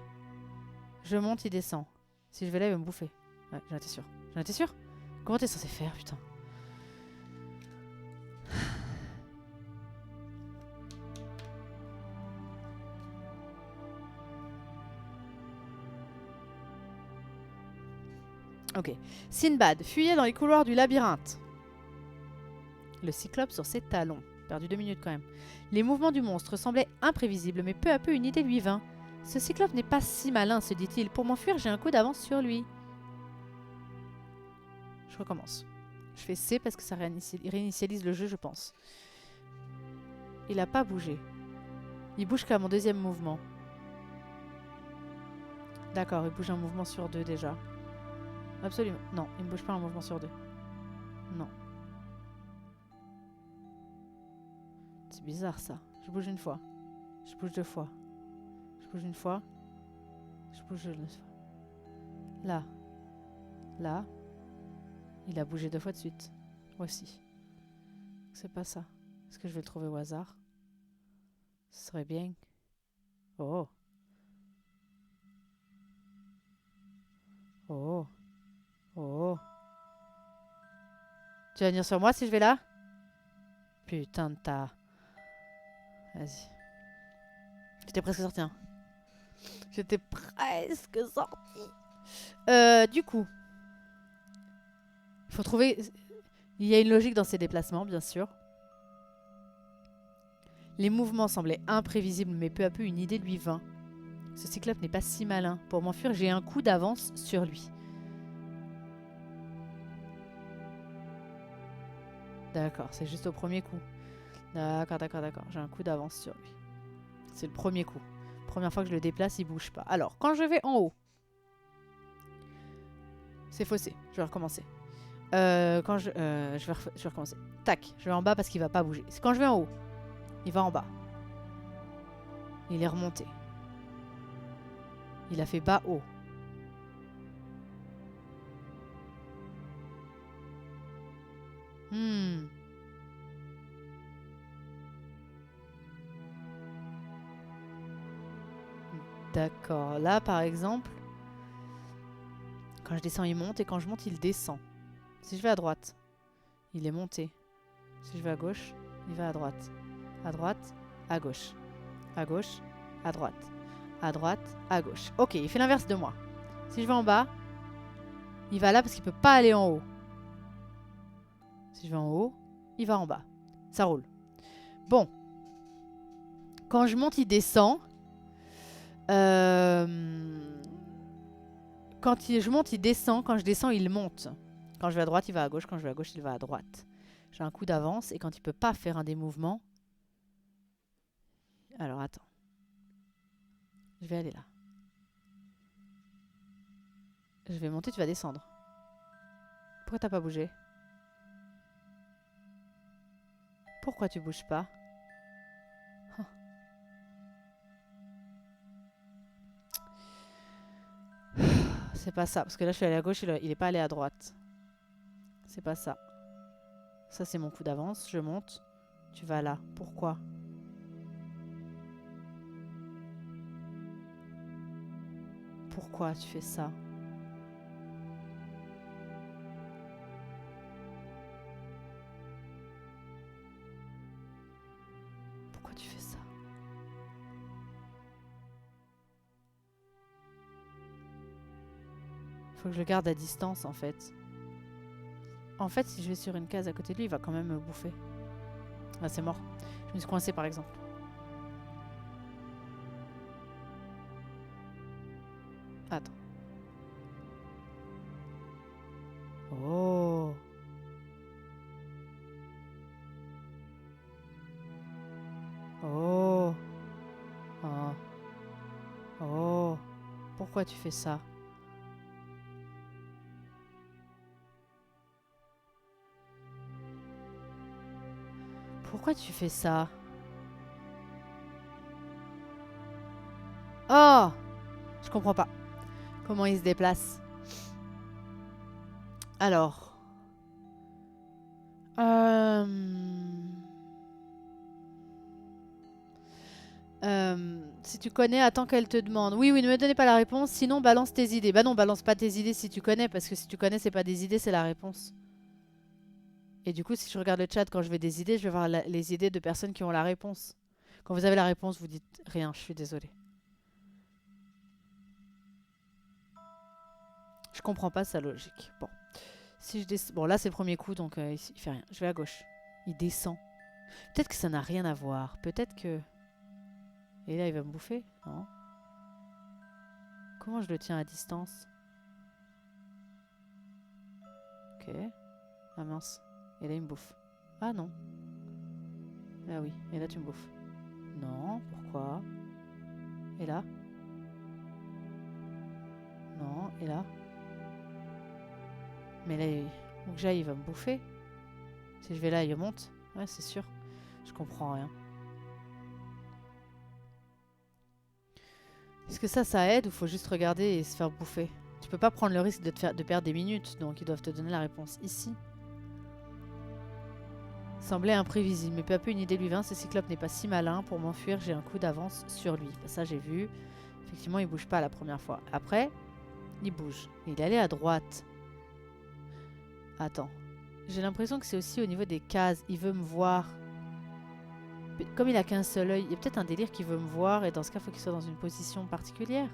Je monte, il descend. Si je vais là, il va me bouffer. Ouais, j'en étais sûre. J'en étais sûre? Comment t'es censé faire, putain? Ok. Sinbad fuyait dans les couloirs du labyrinthe. Le cyclope sur ses talons. Perdu 2 minutes quand même. Les mouvements du monstre semblaient imprévisibles, mais peu à peu une idée lui vint. Ce cyclope n'est pas si malin, se dit-il. Pour m'enfuir, j'ai un coup d'avance sur lui. Je recommence. Je fais C parce que ça réinitialise le jeu, je pense. Il n'a pas bougé. Il bouge qu'à mon deuxième mouvement. D'accord, il bouge un mouvement sur 2 déjà. Absolument. Non, il ne bouge pas un mouvement sur 2. Non. C'est bizarre ça. Je bouge une fois. Je bouge 2 fois. Je bouge une fois. Je bouge une fois. Là. Là. Il a bougé 2 fois de suite. Voici. C'est pas ça. Est-ce que je vais le trouver au hasard? Ce serait bien. Oh. Oh. Oh. Tu vas venir sur moi si je vais là? Putain de ta... Vas-y. J'étais presque sorti, hein. J'étais presque sorti. Du coup... Il faut trouver... Il y a une logique dans ces déplacements, bien sûr. Les mouvements semblaient imprévisibles, mais peu à peu une idée lui vint. Ce cyclope n'est pas si malin. Pour m'enfuir, j'ai un coup d'avance sur lui. D'accord, c'est juste au premier coup. D'accord. J'ai un coup d'avance sur lui. C'est le premier coup. Première fois que je le déplace, il bouge pas. Alors, quand je vais en haut... C'est faussé. Je vais recommencer. Je vais recommencer. Tac, je vais en bas parce qu'il va pas bouger. Quand je vais en haut, il va en bas. Il est remonté. Il a fait bas haut. D'accord. Là, par exemple, quand je descends, il monte. Et quand je monte, il descend. Si je vais à droite, il est monté. Si je vais à gauche, il va à droite. À droite, à gauche. À gauche, à droite, à gauche. Ok, il fait l'inverse de moi. Si je vais en bas, il va là parce qu'il peut pas aller en haut. Si je vais en haut, il va en bas. Ça roule. Bon. Quand je monte, il descend. Quand je monte, il descend. Quand je descends, il monte. Quand je vais à droite, il va à gauche. Quand je vais à gauche, il va à droite. J'ai un coup d'avance. Et quand il peut pas faire un des mouvements... Alors, attends. Je vais aller là. Je vais monter, tu vas descendre. Pourquoi t'as pas bougé? Pourquoi tu bouges pas? C'est pas ça. Parce que là, je suis allé à gauche, il est pas allé à droite. C'est pas ça. Ça, c'est mon coup d'avance. Je monte. Tu vas là. Pourquoi? Pourquoi tu fais ça? Pourquoi tu fais ça? Faut que je le garde à distance, en fait. En fait, si je vais sur une case à côté de lui, il va quand même me bouffer. Ah, c'est mort. Je me suis coincée, par exemple. Attends. Oh. Oh. Oh. Oh. Pourquoi tu fais ça? Pourquoi tu fais ça? Oh! Je comprends pas. Comment il se déplace? Alors. Euh... Si tu connais, attends qu'elle te demande. Oui, oui, ne me donnez pas la réponse, sinon balance tes idées. Bah non, balance pas tes idées si tu connais, parce que si tu connais, c'est pas des idées, c'est la réponse. Et du coup, si je regarde le chat quand je vais des idées, je vais voir les idées de personnes qui ont la réponse. Quand vous avez la réponse, vous dites rien, je suis désolée. Je comprends pas sa logique. Bon, si je bon là c'est le premier coup, donc il fait rien. Je vais à gauche. Il descend. Peut-être que ça n'a rien à voir. Peut-être que... Et là, il va me bouffer? Non. Comment je le tiens à distance? Ok. Ah mince. Et là, il me bouffe. Ah non. Ah oui. Et là, tu me bouffes. Non. Pourquoi? Et là? Non. Et là? Mais là, où que j'aille, il va me bouffer. Si je vais là, il monte. Ouais, c'est sûr. Je comprends rien. Est-ce que ça aide ou faut juste regarder et se faire bouffer? Tu peux pas prendre le risque de perdre des minutes, donc ils doivent te donner la réponse ici. Semblait imprévisible, mais peu à peu une idée lui vint. Ce cyclope n'est pas si malin. Pour m'enfuir, j'ai un coup d'avance sur lui. Ça, j'ai vu. Effectivement, il bouge pas la première fois. Après, il bouge. Il est allé à droite. Attends. J'ai l'impression que c'est aussi au niveau des cases. Il veut me voir. Comme il a qu'un seul œil, il y a peut-être un délire qui veut me voir. Et dans ce cas, il faut qu'il soit dans une position particulière.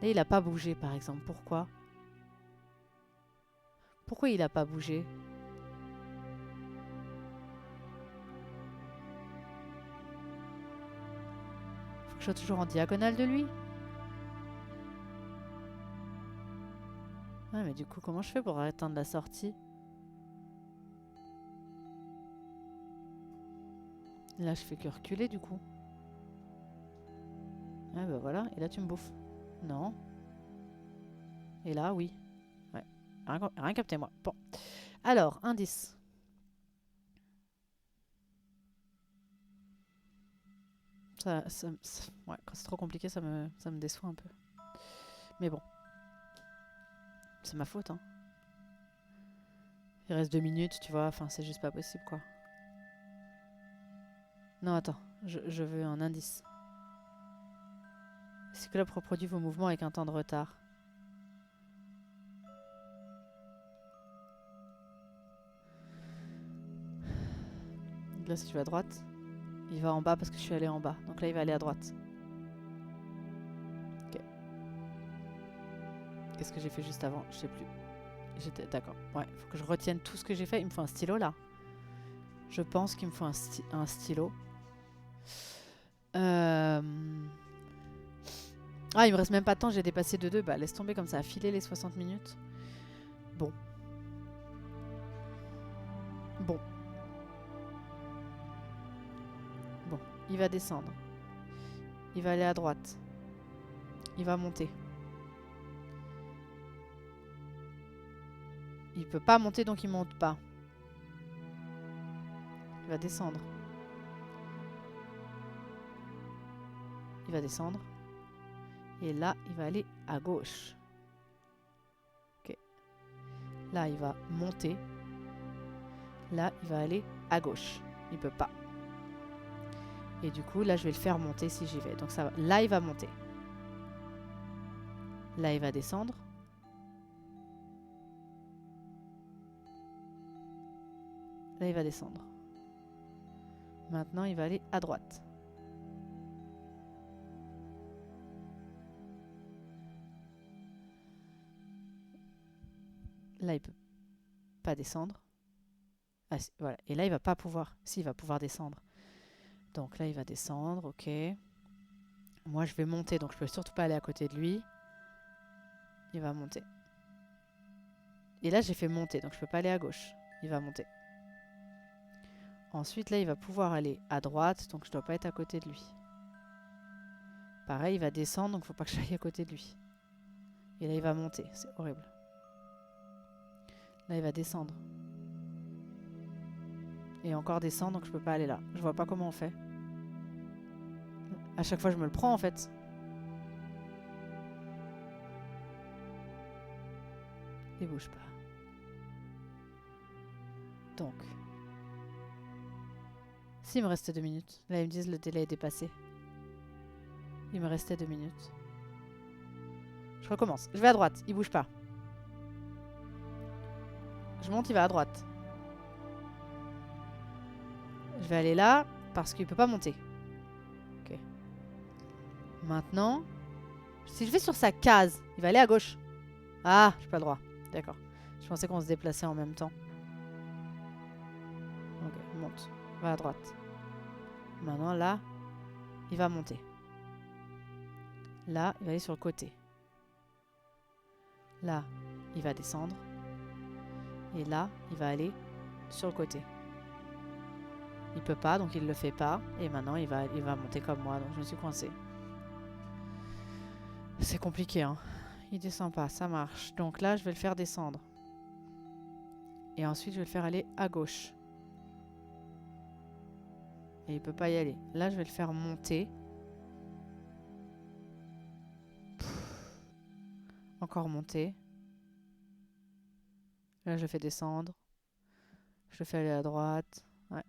Là, il a pas bougé, par exemple. Pourquoi? Pourquoi il a pas bougé? Faut que je sois toujours en diagonale de lui? Ouais, mais du coup, comment je fais pour atteindre la sortie? Là, je fais que reculer, du coup. Ah bah voilà, et là, tu me bouffes. Non. Et là, oui. Ouais. Rien capté, moi. Bon. Alors, indice. Ouais, quand c'est trop compliqué, ça me déçoit un peu. Mais bon. C'est ma faute, hein. Il reste 2 minutes, tu vois. Enfin, c'est juste pas possible, quoi. Non, attends. Je veux un indice. Cyclope reproduit vos mouvements avec un temps de retard. Là, si tu vas à droite, il va en bas parce que je suis allée en bas. Donc là, il va aller à droite. Qu'est-ce que j'ai fait juste avant? Je sais plus. J'étais d'accord. Ouais, faut que je retienne tout ce que j'ai fait. Il me faut un stylo là. Je pense qu'il me faut un stylo. Ah, il me reste même pas de temps, j'ai dépassé de 2. Bah, laisse tomber comme ça, a filé les 60 minutes. Bon. Bon. Bon, il va descendre. Il va aller à droite. Il va monter. Il peut pas monter, donc il monte pas. Il va descendre. Il va descendre. Et là, il va aller à gauche. Ok. Là, il va monter. Là, il va aller à gauche. Il peut pas. Et du coup, là, je vais le faire monter si j'y vais. Donc ça va. Là, il va monter. Là, il va descendre. Là, il va descendre. Maintenant, il va aller à droite. Là, il peut pas descendre. Ah, voilà. Et là, il va pas pouvoir. Si, il va pouvoir descendre. Donc là, il va descendre. Ok. Moi, je vais monter. Donc, je peux surtout pas aller à côté de lui. Il va monter. Et là, j'ai fait monter. Donc, je peux pas aller à gauche. Il va monter. Ensuite, là, il va pouvoir aller à droite. Donc, je dois pas être à côté de lui. Pareil, il va descendre. Donc, faut pas que j'aille à côté de lui. Et là, il va monter. C'est horrible. Là, il va descendre. Et encore descendre, donc je peux pas aller là. Je vois pas comment on fait. À chaque fois, je me le prends, en fait. Il bouge pas. Donc. S'il me restait 2 minutes. Là, ils me disent le délai est dépassé. Il me restait 2 minutes. Je recommence. Je vais à droite. Il bouge pas. Je monte, il va à droite. Je vais aller là parce qu'il peut pas monter. Ok. Maintenant, si je vais sur sa case, il va aller à gauche. Ah, j'ai pas le droit. D'accord. Je pensais qu'on se déplaçait en même temps. Ok, monte. Va à droite. Maintenant, là, il va monter. Là, il va aller sur le côté. Là, il va descendre. Et là, il va aller sur le côté. Il peut pas, donc il le fait pas. Et maintenant, il va monter comme moi. Donc je me suis coincée. C'est compliqué, hein. Il descend pas, ça marche. Donc là, je vais le faire descendre. Et ensuite, je vais le faire aller à gauche. Et il peut pas y aller. Là, je vais le faire monter. Encore monter. Là, je le fais descendre. Je le fais aller à droite. Ouais.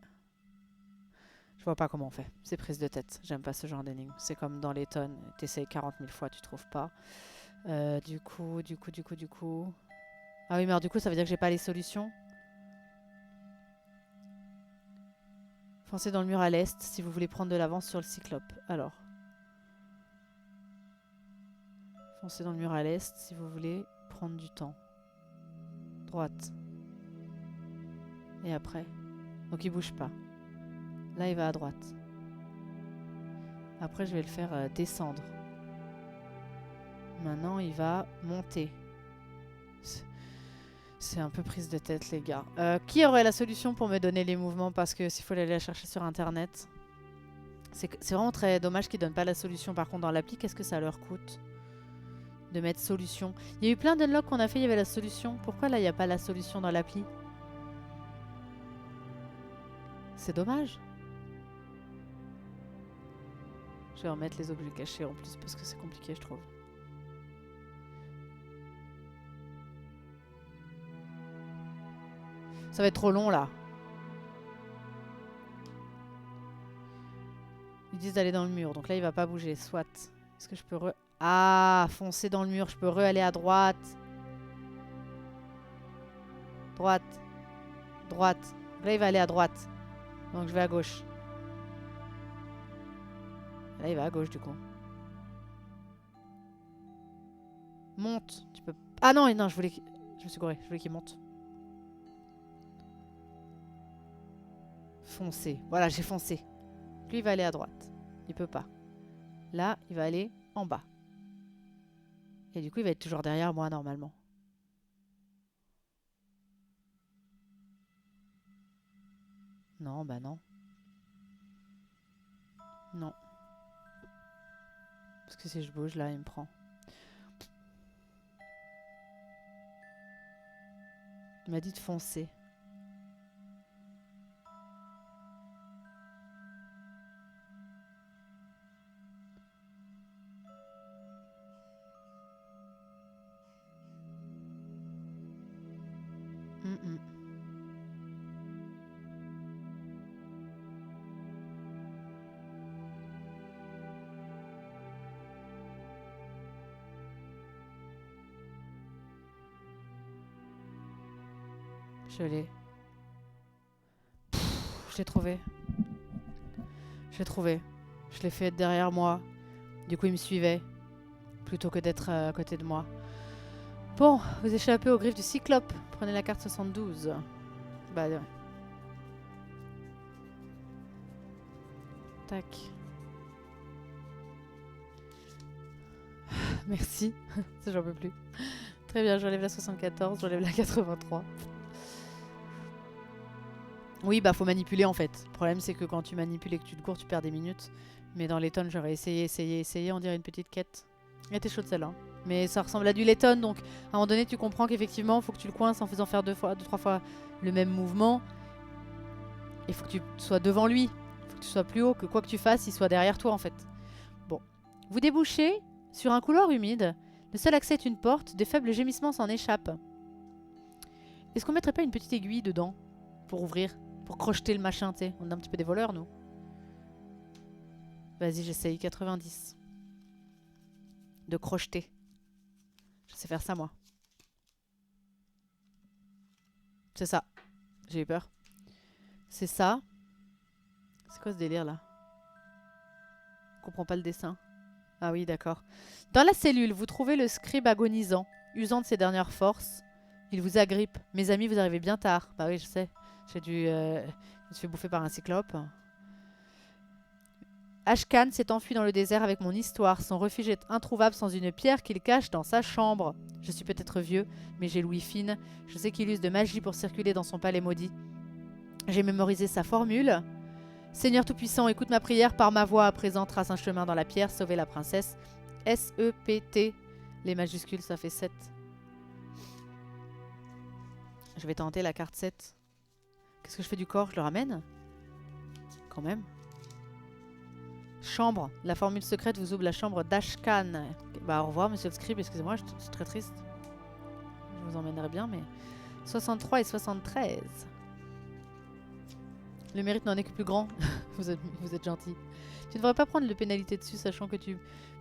Je vois pas comment on fait. C'est prise de tête. J'aime pas ce genre d'énigme. C'est comme dans les tonnes. T'essayes 40 000 fois, tu trouves pas. Du coup. Ah oui, mais alors du coup, ça veut dire que j'ai pas les solutions. Foncez dans le mur à l'est si vous voulez prendre de l'avance sur le cyclope. Alors. Foncez dans le mur à l'est si vous voulez prendre du temps. Droite. Et après. Donc il bouge pas. Là, il va à droite. Après, je vais le faire descendre. Maintenant, il va monter. C'est un peu prise de tête, les gars. Qui aurait la solution pour me donner les mouvements? Parce que s'il faut aller la chercher sur Internet. C'est vraiment très dommage qu'ils ne donnent pas la solution. Par contre, dans l'appli, qu'est-ce que ça leur coûte de mettre solution? Il y a eu plein d'unlocks qu'on a fait, il y avait la solution. Pourquoi là, il n'y a pas la solution dans l'appli? C'est dommage. Je vais remettre les objets cachés en plus parce que c'est compliqué, je trouve. Ça va être trop long là. Ils disent d'aller dans le mur, donc là il va pas bouger. Soit. Est-ce que je peux Ah, foncer dans le mur, je peux aller à droite. Droite. Droite. Là il va aller à droite. Donc je vais à gauche. Là il va à gauche du coup. Monte. Tu peux... Ah non, non, je voulais qu'il... Je me suis gourée. Je voulais qu'il monte. Foncer. Voilà, j'ai foncé. Lui, il va aller à droite. Il peut pas. Là, il va aller en bas. Et du coup, il va être toujours derrière moi, normalement. Non, bah non. Non. Parce que si je bouge, là, il me prend. Il m'a dit de foncer. Mm -mm. Je l'ai. Je l'ai trouvé. Je l'ai trouvé. Je l'ai fait être derrière moi. Du coup, il me suivait. Plutôt que d'être à côté de moi. Bon, vous échappez aux griffes du cyclope. Prenez la carte 72. Bah, ouais. Tac. Merci. Ça, j'en peux plus. Très bien, j'enlève la 74, j'enlève la 83. Oui, bah faut manipuler en fait. Le problème c'est que quand tu manipules et que tu te cours, tu perds des minutes. Mais dans Letton, j'aurais essayé, on dirait une petite quête. Elle était chaude celle-là. Mais ça ressemble à du Letton, donc à un moment donné, tu comprends qu'effectivement, il faut que tu le coinces en faisant faire deux, trois fois le même mouvement. Il faut que tu sois devant lui. Il faut que tu sois plus haut, que quoi que tu fasses, il soit derrière toi en fait. Bon. Vous débouchez sur un couloir humide. Le seul accès est une porte. Des faibles gémissements s'en échappent. Est-ce qu'on mettrait pas une petite aiguille dedans pour ouvrir? Pour crocheter le machin, tu sais. On est un petit peu des voleurs, nous. Vas-y, j'essaye. 90. De crocheter. Je sais faire ça, moi. C'est ça. J'ai eu peur. C'est ça. C'est quoi ce délire, là? Je comprends pas le dessin. Ah oui, d'accord. Dans la cellule, vous trouvez le scribe agonisant. Usant de ses dernières forces. Il vous agrippe. Mes amis, vous arrivez bien tard. Bah oui, je sais. Je me suis fait bouffer par un cyclope. Ashkan s'est enfui dans le désert avec mon histoire. Son refuge est introuvable sans une pierre qu'il cache dans sa chambre. Je suis peut-être vieux, mais j'ai l'ouïe fine. Je sais qu'il use de magie pour circuler dans son palais maudit. J'ai mémorisé sa formule. Seigneur Tout-Puissant, écoute ma prière, par ma voix à présent, trace un chemin dans la pierre, sauver la princesse. S-E-P-T. Les majuscules, ça fait 7. Je vais tenter la carte 7. Qu'est-ce que je fais du corps? Je le ramène? Quand même. Chambre. La formule secrète vous ouvre la chambre d'Ashkan. Bah au revoir monsieur le scribe, excusez-moi, je suis très triste. Je vous emmènerai bien, mais... 63 et 73. Le mérite n'en est que plus grand. vous êtes gentil. Tu ne devrais pas prendre de pénalité dessus, sachant que tu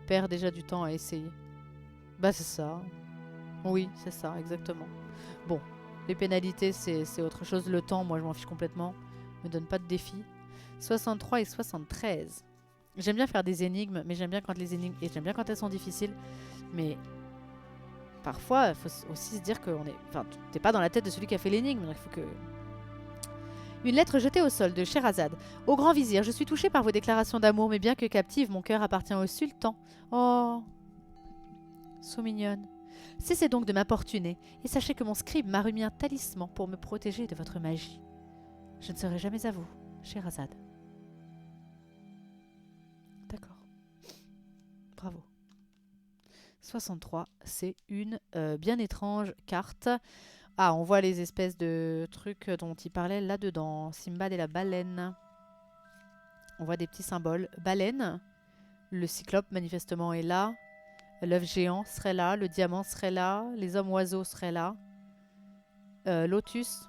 perds déjà du temps à essayer. Bah c'est ça. Oui, c'est ça, exactement. Bon, les pénalités, c'est autre chose. Le temps, moi je m'en fiche complètement. Me donne pas de défi. 63 et 73. J'aime bien faire des énigmes, mais j'aime bien quand les énigmes... Et j'aime bien quand elles sont difficiles. Mais parfois, il faut aussi se dire que enfin, t'es pas dans la tête de celui qui a fait l'énigme. Donc il faut que... Une lettre jetée au sol de Sherazade. Au grand vizir, je suis touchée par vos déclarations d'amour, mais bien que captive, mon cœur appartient au sultan. Oh, so mignonne. Cessez donc de m'importuner, et sachez que mon scribe m'a remis un talisman pour me protéger de votre magie. Je ne serai jamais à vous, Sherazade. D'accord. Bravo. 63, c'est une bien étrange carte. Ah, on voit les espèces de trucs dont il parlait là-dedans. Simbad et la baleine. On voit des petits symboles. Baleine. Le cyclope, manifestement, est là. L'œuf géant serait là. Le diamant serait là. Les hommes oiseaux seraient là. Lotus.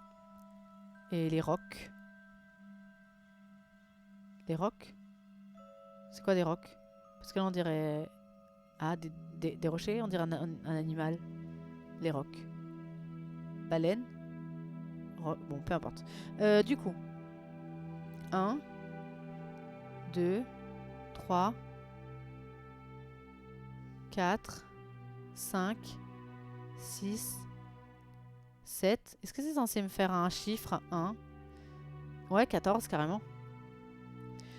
Et les rocs. Les rocs? C'est quoi des rocs? Parce que là, on dirait... Ah, des rochers? On dirait un animal. Les rocs. Baleine. Bon, peu importe. Du coup. 1, 2, 3, 4, 5, 6, 7. Est-ce que c'est censé me faire un chiffre 1? Ouais, 14 carrément.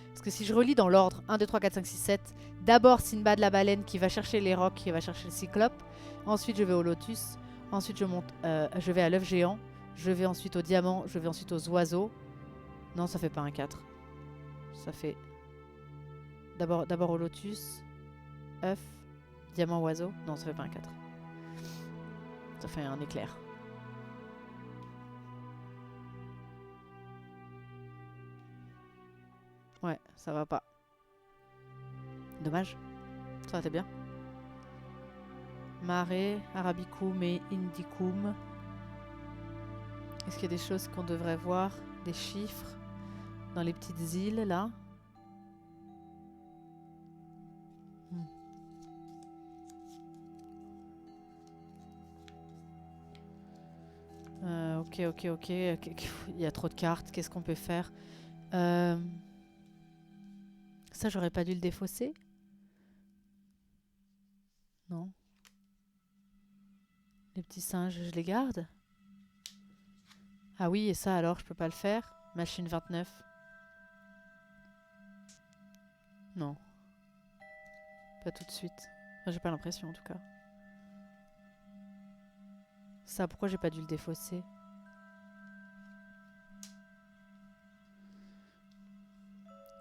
Parce que si je relis dans l'ordre 1, 2, 3, 4, 5, 6, 7, d'abord Sinbad la baleine qui va chercher les rocs, qui va chercher le cyclope. Ensuite, je vais au lotus. Ensuite, je monte, je vais à l'œuf géant. Je vais ensuite au diamant. Je vais ensuite aux oiseaux. Non, ça fait pas un 4. Ça fait d'abord au lotus, œuf, diamant, oiseau. Non, ça fait pas un 4. Ça fait un éclair. Ouais, ça va pas. Dommage. Ça aurait été bien. Mare, Arabicum et Indicum. Est-ce qu'il y a des choses qu'on devrait voir? Des chiffres dans les petites îles là? Ok. Il y a trop de cartes. Qu'est-ce qu'on peut faire? Ça, j'aurais pas dû le défausser? Non. Les petits singes, je les garde? Ah oui, et ça alors, je peux pas le faire? Machine 29. Non. Pas tout de suite. Enfin, j'ai pas l'impression en tout cas. Ça, pourquoi j'ai pas dû le défausser?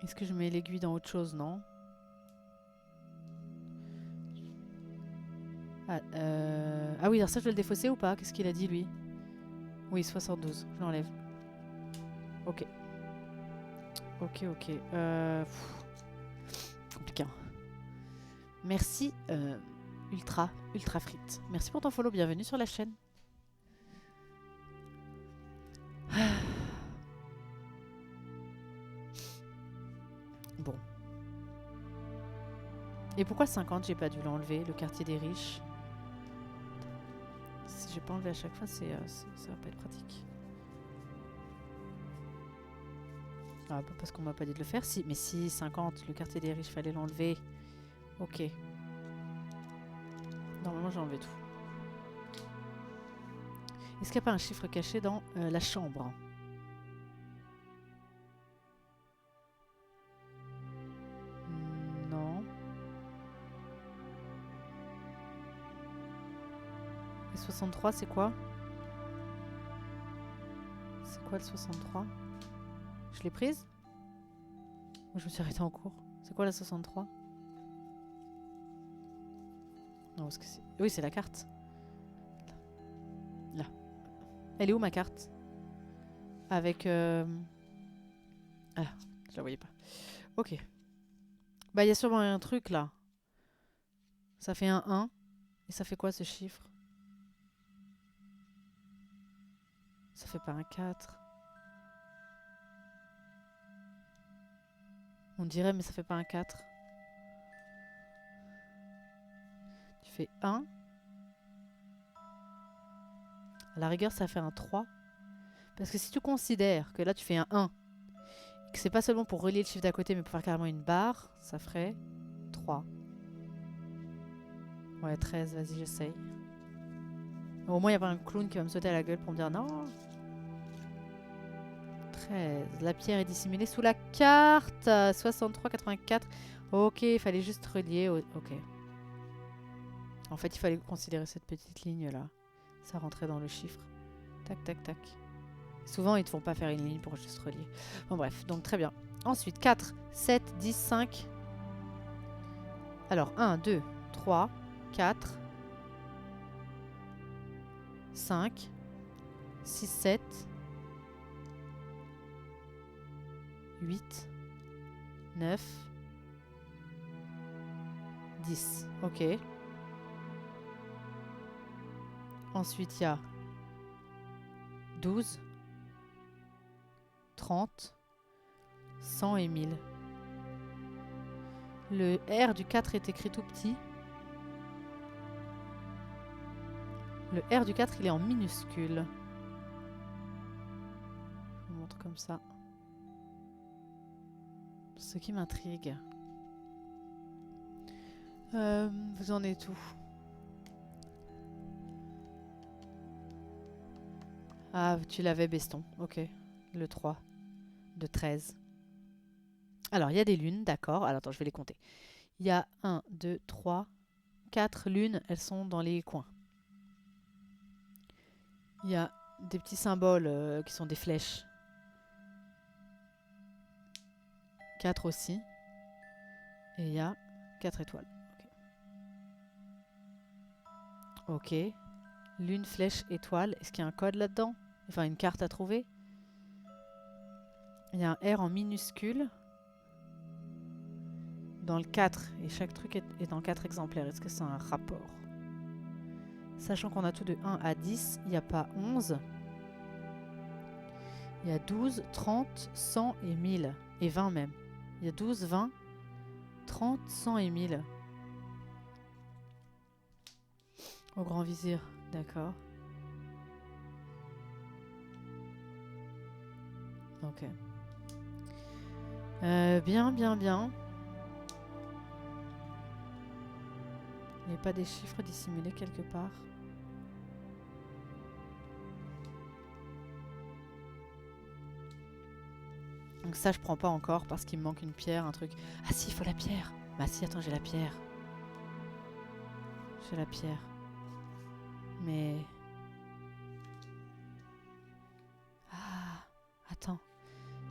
Est-ce que je mets l'aiguille dans autre chose? Non. Ah oui, alors ça, je vais le défausser ou pas? Qu'est-ce qu'il a dit lui? Oui, 72. Je l'enlève. Ok. Ok. Compliqué. Merci, Ultra Frite. Merci pour ton follow. Bienvenue sur la chaîne. Bon. Et pourquoi 50, j'ai pas dû l'enlever, le quartier des riches? Si j'ai pas enlevé à chaque fois, ça va pas être pratique. Ah, pas parce qu'on m'a pas dit de le faire. Si, mais si, 50, le quartier des riches, fallait l'enlever. Ok. Normalement, j'ai enlevé tout. Est-ce qu'il n'y a pas un chiffre caché dans la chambre? Non. Et 63, c'est quoi? C'est quoi le 63? Je l'ai prise? Ou je me suis arrêtée en cours? C'est quoi la 63? Non, parce que c'est... Oui, c'est la carte. Là. Elle est où ma carte? Avec... Ah, je la voyais pas. Ok. Bah, il y a sûrement un truc là. Ça fait un 1. Et ça fait quoi ce chiffre? Ça fait pas un 4. On dirait, mais ça fait pas un 4. Tu fais 1. À la rigueur, ça fait un 3. Parce que si tu considères que là, tu fais un 1, et que c'est pas seulement pour relier le chiffre d'à côté, mais pour faire carrément une barre, ça ferait 3. Ouais, 13, vas-y, j'essaye. Au moins, il n'y a pas un clown qui va me sauter à la gueule pour me dire non. 13. La pierre est dissimulée sous la carte. 63, 84. Ok, il fallait juste relier. Ok. En fait, il fallait considérer cette petite ligne-là. Ça rentrait dans le chiffre. Tac. Souvent, ils te font pas faire une ligne pour juste relier. Bon, bref. Donc, très bien. Ensuite, 4, 7, 10, 5. Alors, 1, 2, 3, 4, 5, 6, 7, 8, 9, 10. Ok. Ensuite, il y a 12, 30, 100 et 1000. Le R du 4 est écrit tout petit. Le R du 4, il est en minuscule. Je vous montre comme ça. Ce qui m'intrigue. Vous en êtes où? Ah, tu l'avais, Beston. Ok. Le 3 de 13. Alors, il y a des lunes, d'accord. Alors, attends, je vais les compter. Il y a 1, 2, 3, 4 lunes. Elles sont dans les coins. Il y a des petits symboles qui sont des flèches. 4 aussi. Et il y a 4 étoiles. Ok. Lune, flèche, étoile. Est-ce qu'il y a un code là-dedans? Enfin, une carte à trouver? Il y a un R en minuscule. Dans le 4. Et chaque truc est dans 4 exemplaires. Est-ce que c'est un rapport? Sachant qu'on a tout de 1 à 10, il n'y a pas 11. Il y a 12, 30, 100 et 1000. Et 20 même. Il y a 12, 20, 30, 100 et 1000. Au grand vizir, d'accord. Ok. Bien, bien, bien. Il n'y a pas des chiffres dissimulés quelque part. Donc ça, je prends pas encore parce qu'il me manque une pierre, un truc. Ah si, il faut la pierre. Bah si, attends, j'ai la pierre. J'ai la pierre. Mais... Ah, attends.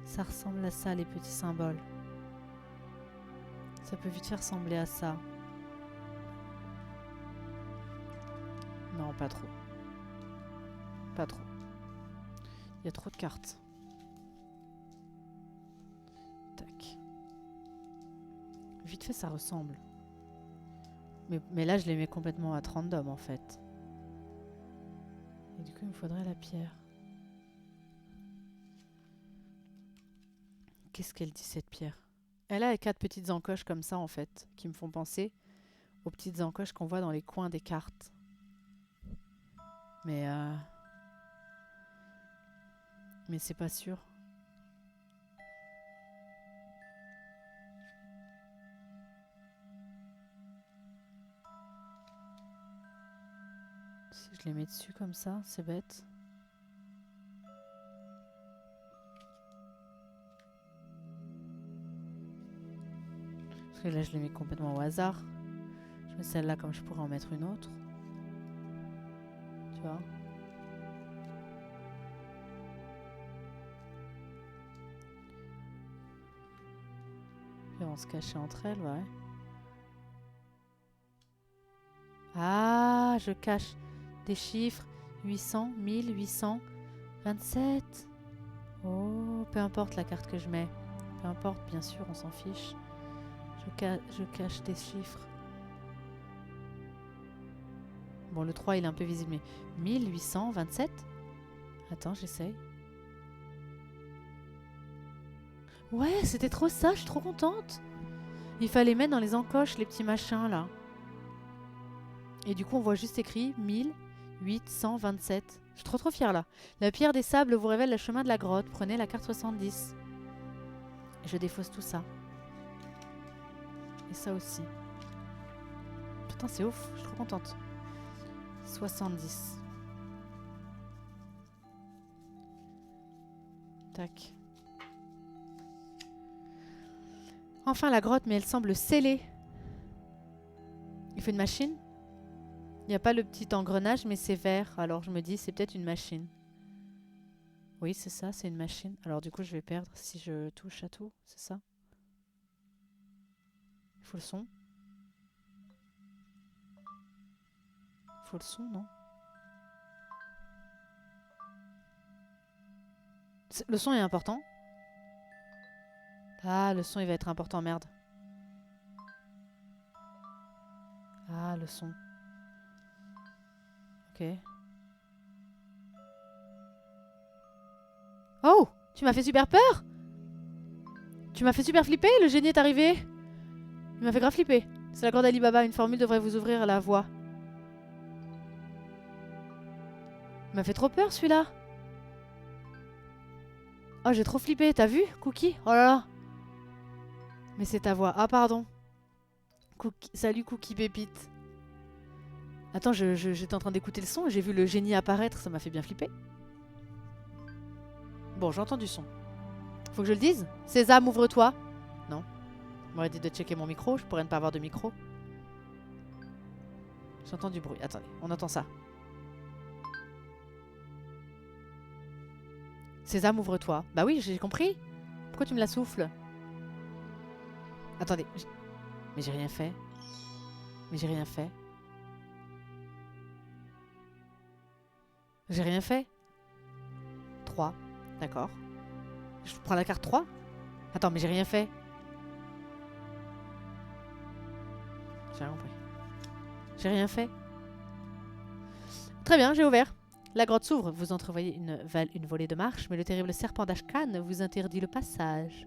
Ça ressemble à ça, les petits symboles. Ça peut vite faire ressembler à ça. Non, pas trop. Pas trop. Il y a trop de cartes. Tac. Vite fait, ça ressemble. Mais là, je les mets complètement à random, en fait. Et du coup, il me faudrait la pierre. Qu'est-ce qu'elle dit, cette pierre? Elle a 4 petites encoches comme ça, en fait, qui me font penser aux petites encoches qu'on voit dans les coins des cartes. Mais c'est pas sûr. Si je les mets dessus comme ça, c'est bête. Parce que là, je les mets complètement au hasard. Je mets celle-là comme je pourrais en mettre une autre. Tu vois? Et on se cachait entre elles, ouais. Ah, je cache des chiffres. 800, 1827. Oh, peu importe la carte que je mets. Peu importe, bien sûr, on s'en fiche. Je cache des chiffres. Bon, le 3, il est un peu visible, mais 1827. Attends, j'essaye. Ouais, c'était trop ça, je suis trop contente. Il fallait mettre dans les encoches les petits machins, là. Et du coup, on voit juste écrit 1827. Je suis trop fière, là. La pierre des sables vous révèle le chemin de la grotte. Prenez la carte 70. Je défausse tout ça. Et ça aussi. Putain, c'est ouf, je suis trop contente. 70. Tac. Enfin la grotte, mais elle semble scellée. Il faut une machine? Il n'y a pas le petit engrenage, mais c'est vert. Alors je me dis, c'est peut-être une machine. Oui, c'est ça, c'est une machine. Alors du coup, je vais perdre si je touche à tout, c'est ça? Il faut le son. Il faut le son, non? Le son est important? Ah, le son, il va être important, merde. Ah, le son. Ok. Oh! Tu m'as fait super peur! Tu m'as fait super flipper, le génie est arrivé! Il m'a fait grave flipper. C'est la grande Ali Baba, une formule devrait vous ouvrir la voie. Il m'a fait trop peur celui-là. Oh, j'ai trop flippé, t'as vu, Cookie? Oh là là! Mais c'est ta voix. Ah, pardon. Salut, Cookie Pépite. Attends, j'étais en train d'écouter le son et j'ai vu le génie apparaître, ça m'a fait bien flipper. Bon, j'entends du son. Faut que je le dise? Sésame, ouvre-toi. Non. On m'aurait dit de checker mon micro. Je pourrais ne pas avoir de micro. J'entends du bruit. Attendez, on entend ça. Sésame, ouvre-toi. Bah oui, j'ai compris. Pourquoi tu me la souffles? Attendez. Mais j'ai rien fait. Mais j'ai rien fait. J'ai rien fait. 3. D'accord. Je prends la carte 3. Attends, mais j'ai rien fait. J'ai rien compris. J'ai rien fait. Très bien, j'ai ouvert. La grotte s'ouvre. Vous entrevoyez une volée de marche, mais le terrible serpent d'Ashkan vous interdit le passage.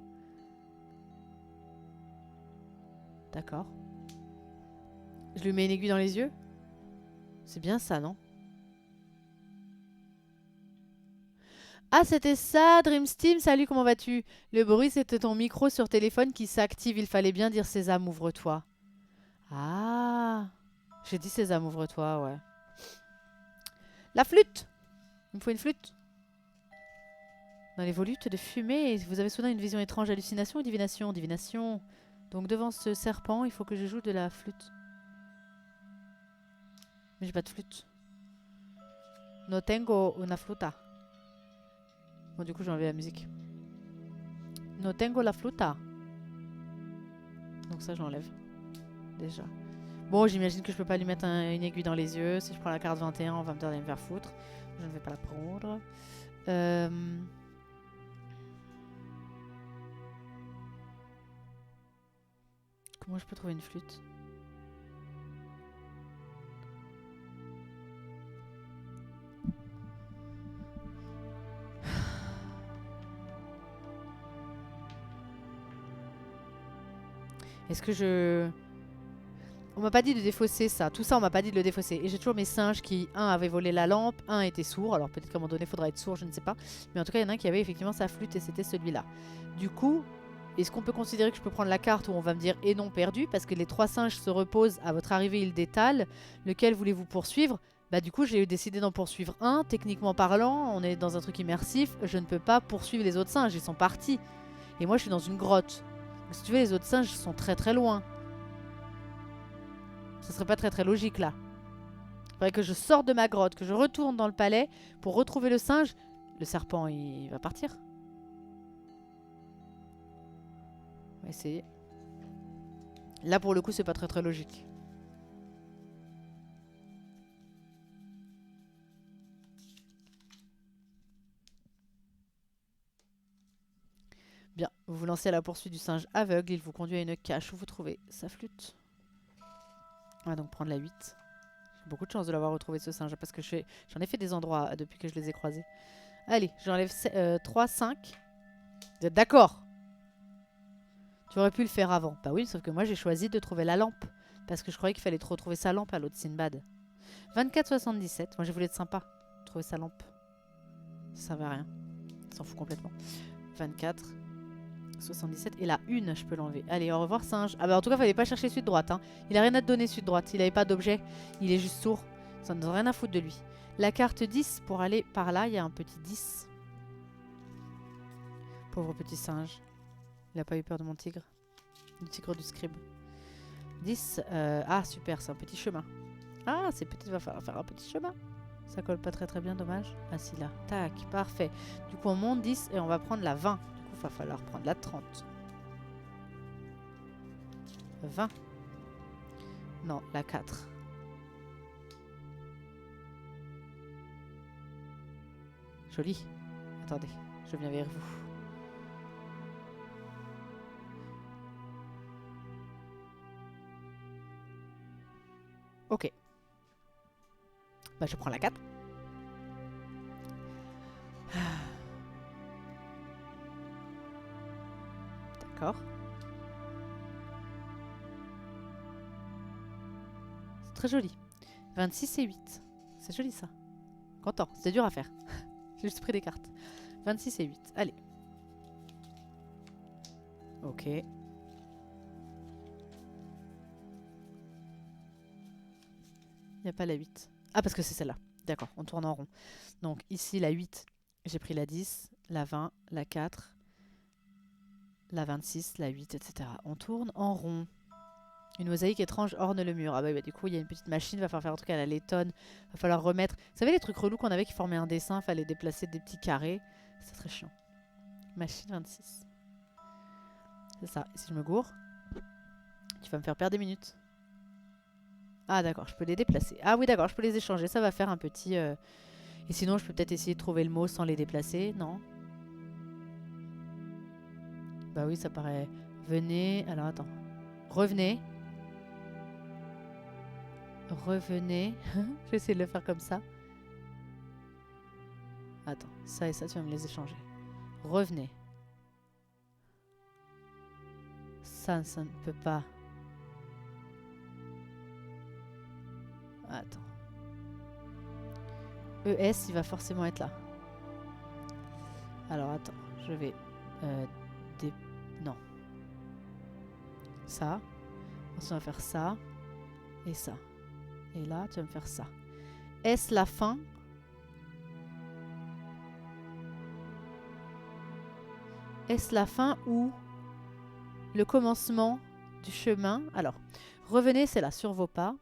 D'accord. Je lui mets une aiguille dans les yeux. C'est bien ça, non? Ah, c'était ça, Dreamsteam. Salut, comment vas-tu? Le bruit, c'était ton micro sur téléphone qui s'active. Il fallait bien dire Sésame, ouvre-toi. Ah, j'ai dit Sésame, ouvre-toi, ouais. La flûte! Il me faut une flûte. Dans les volutes de fumée, vous avez soudain une vision étrange, hallucination ou divination? Divination. Donc devant ce serpent, il faut que je joue de la flûte. Mais j'ai pas de flûte. No tengo una flauta. Bon, du coup, j'ai enlevé la musique. No tengo la flauta. Donc ça, j'enlève. Déjà. Bon, j'imagine que je peux pas lui mettre une aiguille dans les yeux. Si je prends la carte 21, on va me dire d'aller me faire foutre. Je ne vais pas la prendre. Comment je peux trouver une flûte? Est-ce que je... On m'a pas dit de défausser ça. Tout ça, on m'a pas dit de le défausser. Et j'ai toujours mes singes qui, un, avaient volé la lampe, un était sourd. Alors peut-être qu'à un moment donné, il faudra être sourd, je ne sais pas. Mais en tout cas, il y en a un qui avait effectivement sa flûte et c'était celui-là. Du coup, est-ce qu'on peut considérer que je peux prendre la carte où on va me dire et non perdu? Parce que les 3 singes se reposent à votre arrivée, ils détalent. Lequel voulez-vous poursuivre? Bah du coup, j'ai décidé d'en poursuivre un. Techniquement parlant, on est dans un truc immersif. Je ne peux pas poursuivre les autres singes, ils sont partis. Et moi, je suis dans une grotte. Donc, si tu veux, les autres singes sont très très loin. Ce serait pas très très logique là. Il faudrait que je sorte de ma grotte, que je retourne dans le palais pour retrouver le singe. Le serpent, il va partir. On va essayer. Là, pour le coup, c'est pas très très logique. Bien, vous vous lancez à la poursuite du singe aveugle. Il vous conduit à une cache où vous trouvez sa flûte. On va donc prendre la 8. J'ai beaucoup de chance de l'avoir retrouvé ce singe parce que j'en ai fait des endroits depuis que je les ai croisés. Allez, j'enlève 3, 5. Vous êtes d'accord? Tu aurais pu le faire avant. Bah oui, sauf que moi j'ai choisi de trouver la lampe. Parce que je croyais qu'il fallait retrouver sa lampe à l'autre Sinbad. 24,77. Moi j'ai voulu être sympa. Trouver sa lampe. Ça servait à rien. Il s'en fout complètement. 24. 77. Et la 1, je peux l'enlever. Allez, au revoir singe. Ah bah en tout cas, fallait pas chercher sud-droite. Hein. Il a rien à te donner sud-droite. Il avait pas d'objet. Il est juste sourd. Ça ne donne rien à foutre de lui. La carte 10, pour aller par là, il y a un petit 10. Pauvre petit singe. Il a pas eu peur de mon tigre. Le tigre du scribe. 10. Ah, super, c'est un petit chemin. Ah, c'est petit, il va falloir faire un petit chemin. Ça colle pas très très bien, dommage. Ah si, là. Tac, parfait. Du coup, on monte 10 et on va prendre la 20. Du coup, il va falloir prendre la 30. 20. Non, la 4. Joli. Attendez, je viens vers vous. Ok. Bah, je prends la 4. D'accord. C'est très joli. 26 et 8. C'est joli ça. Content. C'est dur à faire. J'ai juste pris des cartes. 26 et 8. Allez. Ok. Il n'y a pas la 8. Ah, parce que c'est celle-là. D'accord, on tourne en rond. Donc ici, la 8, j'ai pris la 10. la 20, la 4, la 26, la 8, etc. On tourne en rond. Une mosaïque étrange orne le mur. Ah bah, du coup, il y a une petite machine, va falloir faire un truc à la Letton. Va falloir remettre... Vous savez les trucs relous qu'on avait qui formaient un dessin, fallait déplacer des petits carrés. C'est très chiant. Machine 26. C'est ça. Et si je me gourre, tu vas me faire perdre des minutes. Ah d'accord, je peux les déplacer. Ah oui d'accord, je peux les échanger. Ça va faire un petit... Et sinon, je peux peut-être essayer de trouver le mot sans les déplacer. Non. Bah oui, ça paraît... Venez... Alors attends. Revenez. Revenez. Je vais essayer de le faire comme ça. Attends, ça et ça, tu vas me les échanger. Revenez. Ça ne peut pas. Attends. ES, il va forcément être là. Alors attends, je vais... Non. Ça. Ensuite, on va faire ça. Et ça. Et là, tu vas me faire ça. Est-ce la fin? Est-ce la fin ou le commencement du chemin? Alors, revenez, c'est là, sur vos pas.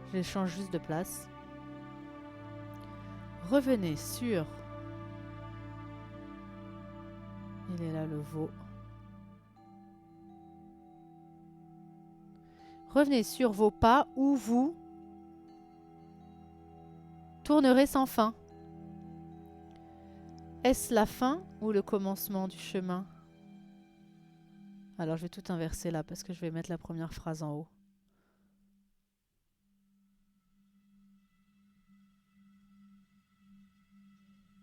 Je les change juste de place. Revenez sur... Il est là, le veau. Revenez sur vos pas où vous tournerez sans fin. Est-ce la fin ou le commencement du chemin? Alors je vais tout inverser là parce que je vais mettre la première phrase en haut.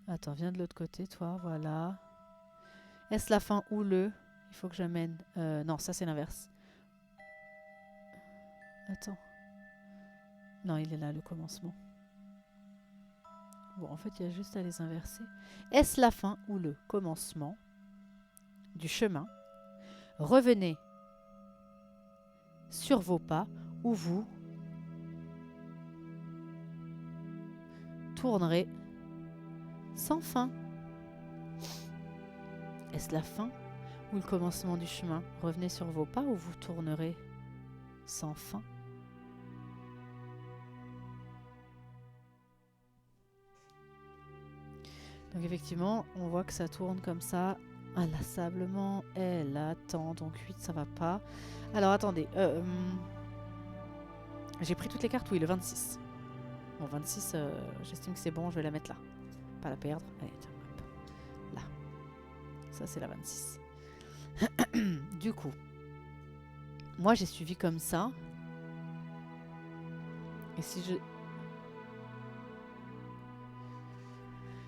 Attends, viens de l'autre côté toi, voilà. Est-ce la fin ou le? Il faut que j'amène... non, ça c'est l'inverse. Attends. Non, il est là, le commencement. Bon, en fait, il y a juste à les inverser. Est-ce la fin ou le commencement du chemin? Revenez sur vos pas où vous tournerez sans fin. Est-ce la fin ou le commencement du chemin? Revenez sur vos pas où vous tournerez sans fin. Donc effectivement, on voit que ça tourne comme ça, inlassablement. Elle attend, donc 8, ça va pas. Alors attendez, j'ai pris toutes les cartes, oui, le 26. Bon, 26, j'estime que c'est bon, je vais la mettre là. Pas la perdre. Allez, tiens, hop. Là. Ça, c'est la 26. Du coup, moi, j'ai suivi comme ça. Et si je...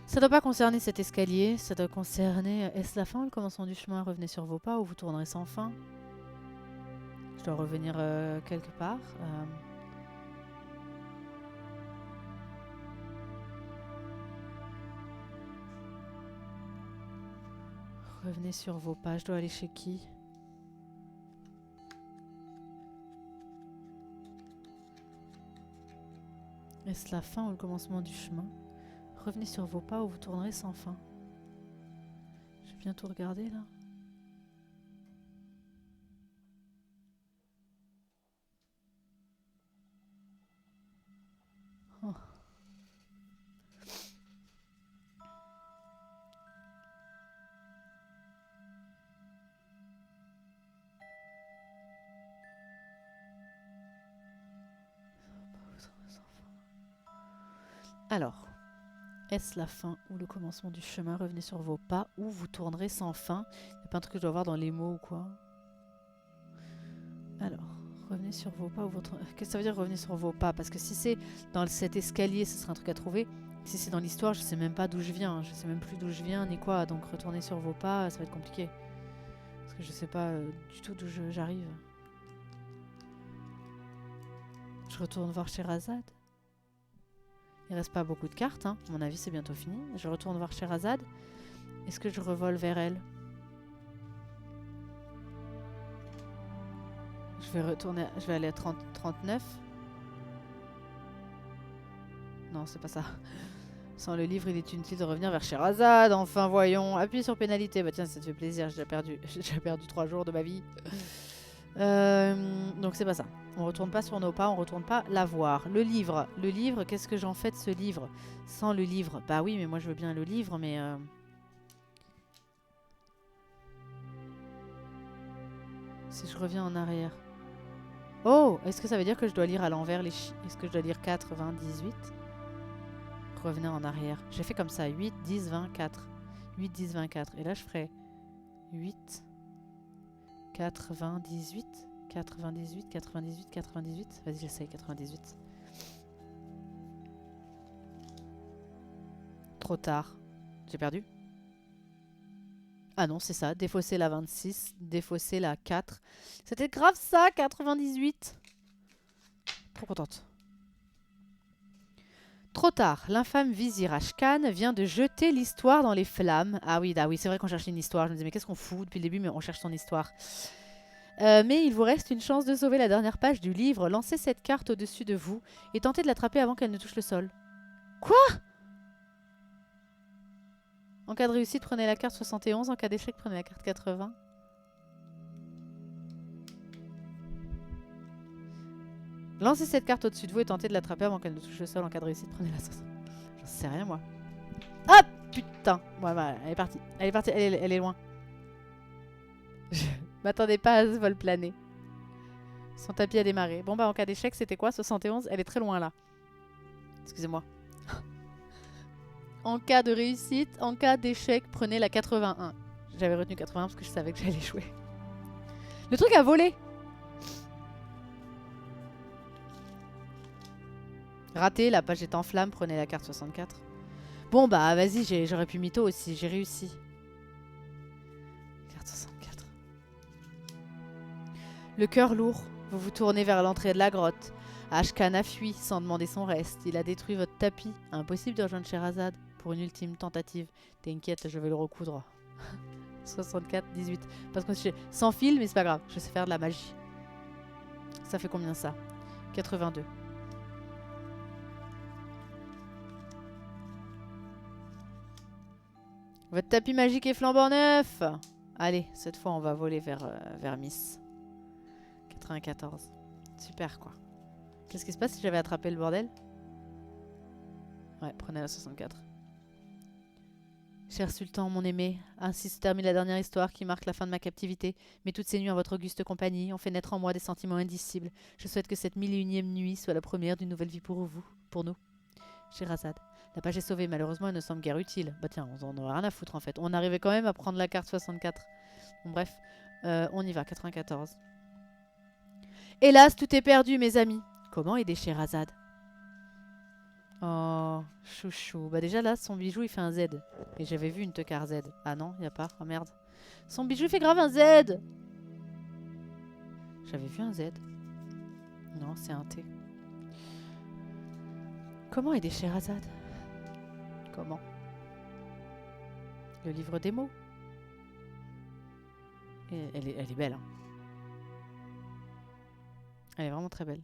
Ça doit pas concerner cet escalier, ça doit concerner... Est-ce la fin ou le commencement du chemin? Revenez sur vos pas ou vous tournerez sans fin. Je dois revenir quelque part. Revenez sur vos pas, je dois aller chez qui? Est-ce la fin ou le commencement du chemin? Revenez sur vos pas ou vous tournerez sans fin. J'ai bien tout regardé là. Oh. Alors, est-ce la fin ou le commencement du chemin? Revenez sur vos pas ou vous tournerez sans fin. Il n'y a pas un truc que je dois voir dans les mots ou quoi? Alors, revenez sur vos pas ou votre... Qu'est-ce que ça veut dire revenez sur vos pas? Parce que si c'est dans cet escalier, ce serait un truc à trouver. Si c'est dans l'histoire, je sais même pas d'où je viens. Je sais même plus d'où je viens ni quoi. Donc retourner sur vos pas, ça va être compliqué. Parce que je sais pas du tout d'où j'arrive. Je retourne voir Sherazade. Il reste pas beaucoup de cartes, hein. À mon avis, c'est bientôt fini. Je retourne voir Sherazade. Est-ce que je revole vers elle? Je vais aller à 39. Non, c'est pas ça. Sans le livre, il est inutile de revenir vers Sherazade. Enfin, voyons. Appuie sur pénalité. Bah tiens, ça te fait plaisir. J'ai déjà perdu 3 jours de ma vie. Donc c'est pas ça. On retourne pas sur nos pas, on retourne pas la voir. Le livre, qu'est-ce que j'en fais de ce livre? Sans le livre, bah oui, mais moi je veux bien le livre, mais... Si je reviens en arrière... Oh, est-ce que ça veut dire que je dois lire à l'envers les chiffres? Est-ce que je dois lire 4, 20, 18? Revenez en arrière. J'ai fait comme ça, 8, 10, 24. 8, 10, 24. Et là je ferai 8, 4, 20, 18... 98, 98, 98. Vas-y, j'essaye 98. Trop tard. J'ai perdu. Ah non, c'est ça. Défausser la 26, défausser la 4. C'était grave ça, 98. Trop contente. Trop tard. L'infâme vizir Ashkan vient de jeter l'histoire dans les flammes. Ah oui, c'est vrai qu'on cherchait une histoire. Je me disais, mais qu'est-ce qu'on fout depuis le début, mais on cherche son histoire. Mais il vous reste une chance de sauver la dernière page du livre. Lancez cette carte au-dessus de vous et tentez de l'attraper avant qu'elle ne touche le sol. Quoi? En cas de réussite, prenez la carte 71. En cas d'échec, prenez la carte 80. Lancez cette carte au-dessus de vous et tentez de l'attraper avant qu'elle ne touche le sol. En cas de réussite, prenez la 60. J'en sais rien, moi. Ah, putain. Ouais, bah, elle est partie. Elle est partie, elle est loin. Je m'attendais pas à ce vol plané. Son tapis a démarré. Bon, bah, en cas d'échec, c'était quoi? 71? Elle est très loin, là. Excusez-moi. En cas de réussite, en cas d'échec, prenez la 81. J'avais retenu 81 parce que je savais que j'allais jouer. Le truc a volé. Raté, la page est en flamme, prenez la carte 64. Bon bah vas-y, j'aurais pu mytho aussi, j'ai réussi. Carte 64. Le cœur lourd, vous vous tournez vers l'entrée de la grotte. Ashkan a fui sans demander son reste. Il a détruit votre tapis. Impossible de rejoindre Sherazade pour une ultime tentative. T'inquiète, je vais le recoudre. 64, 18. Parce que sans fil, mais c'est pas grave. Je sais faire de la magie. Ça fait combien ça? 82. Votre tapis magique est flambant neuf. Allez, cette fois on va voler vers Miss. 94. Super quoi. Qu'est-ce qui se passe si j'avais attrapé le bordel? Ouais, prenez la 64. Cher sultan, mon aimé, ainsi se termine la dernière histoire qui marque la fin de ma captivité. Mais toutes ces nuits en votre auguste compagnie ont fait naître en moi des sentiments indicibles. Je souhaite que cette 1001e nuit soit la première d'une nouvelle vie pour vous, pour nous. Sherazade, la page est sauvée, malheureusement elle ne semble guère utile. Bah tiens, on en aurait rien à foutre en fait. On arrivait quand même à prendre la carte 64. Bon bref, on y va, 94. Hélas, tout est perdu mes amis. Comment aider Sherazade? Oh, chouchou. Bah déjà là, son bijou il fait un Z. Et j'avais vu une teucar Z. Ah non, y a pas. Ah merde. Son bijou fait grave un Z. J'avais vu un Z. Non, c'est un T. Comment aider Sherazade? Comment? Le livre des mots. Et elle est belle. Hein. Elle est vraiment très belle.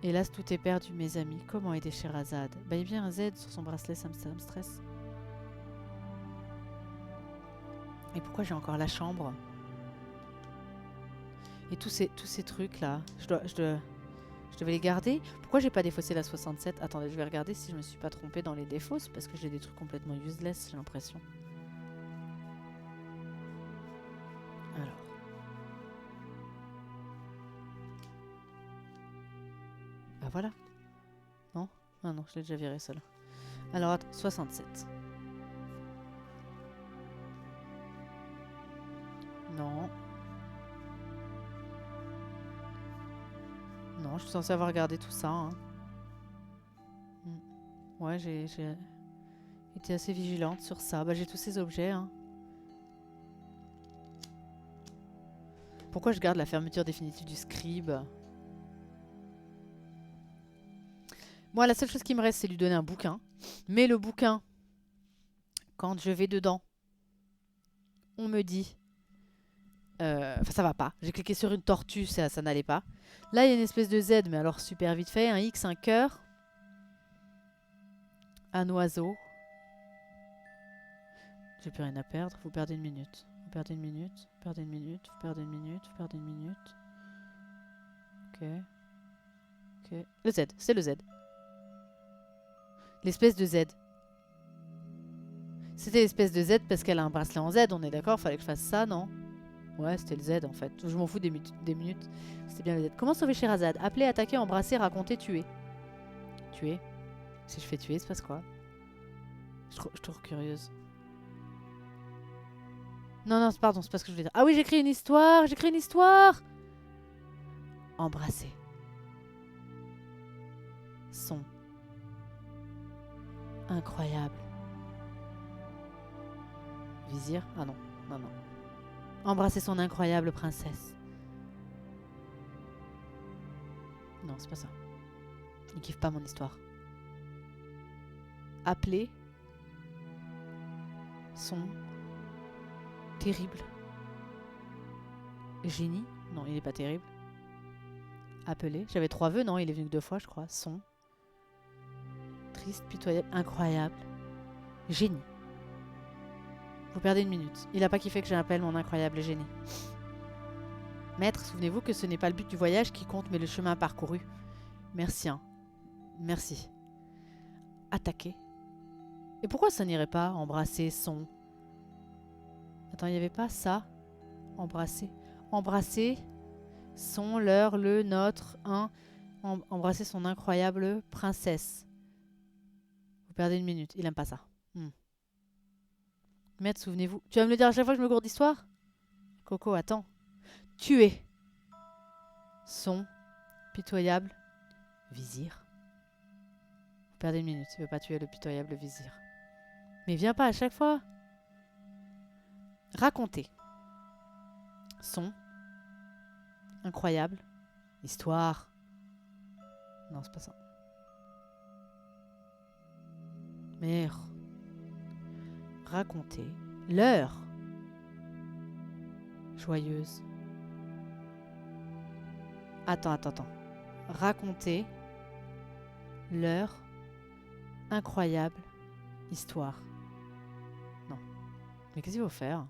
Hélas, tout est perdu, mes amis. Comment aider Sherazade? Bah, il y a bien un Z sur son bracelet, ça me stresse. Et pourquoi j'ai encore la chambre? Et tous ces trucs-là, je devais les garder. Pourquoi j'ai pas défaussé la 67? Attendez, je vais regarder si je me suis pas trompée dans les défausses, parce que j'ai des trucs complètement useless, j'ai l'impression. Alors. Ah voilà. Non? Ah non, je l'ai déjà viré celle-là. Alors attends, 67. Non. Non, je suis censée avoir regardé tout ça. Hein. Ouais, j'ai été assez vigilante sur ça. Bah, j'ai tous ces objets. Hein. Pourquoi je garde la fermeture définitive du scribe? Moi, la seule chose qui me reste, c'est lui donner un bouquin. Mais le bouquin, quand je vais dedans, on me dit... Enfin, ça va pas. J'ai cliqué sur une tortue, ça n'allait pas. Là, il y a une espèce de Z, mais alors super vite fait. Un X, un cœur. Un oiseau. J'ai plus rien à perdre. Vous perdez une minute. Vous perdez une minute. Vous perdez une minute. Vous perdez une minute. Vous perdez une minute. Ok. Ok. Le Z. C'est le Z. L'espèce de Z. C'était l'espèce de Z parce qu'elle a un bracelet en Z. On est d'accord? Fallait que je fasse ça, non? Ouais, c'était le Z en fait. Je m'en fous des minutes. C'était bien le Z. Comment sauver Sherazade? Appeler, attaquer, embrasser, raconter, tuer. Tuer. Si je fais tuer, il se passe quoi? Je suis trop curieuse. Non, non, pardon, c'est pas ce que je voulais dire. Ah oui, j'écris une histoire. J'écris une histoire. Embrasser. Son. Incroyable. Vizir? Ah non, non, non. Embrasser son incroyable princesse. Non, c'est pas ça. Il kiffe pas mon histoire. Appeler son terrible génie. Non, il est pas terrible. Appeler. J'avais 3 vœux, non? Il est venu que 2 fois, je crois. Son triste, pitoyable, incroyable génie. Vous perdez une minute. Il a pas kiffé que j'appelle mon incroyable génie. Maître, souvenez-vous que ce n'est pas le but du voyage qui compte, mais le chemin parcouru. Merci, hein. Merci. Attaquer. Et pourquoi ça n'irait pas? Embrasser, son. Attends, il n'y avait pas ça? Embrasser. Embrasser, son, leur, le, notre, un. Embrasser son incroyable princesse. Vous perdez une minute. Il aime pas ça. Maître, souvenez-vous. Tu vas me le dire à chaque fois que je me gourde d'histoire? Coco, attends. Tuer. Son. Pitoyable. Vizir. Vous perdez une minute. Il veut pas tuer le pitoyable vizir. Mais viens pas à chaque fois. Raconter. Son. Incroyable. Histoire. Non, c'est pas ça. Mère. Raconter. L'heure. Joyeuse. Attends. Raconter. L'heure. Incroyable. Histoire. Non. Mais qu'est-ce qu'il faut faire?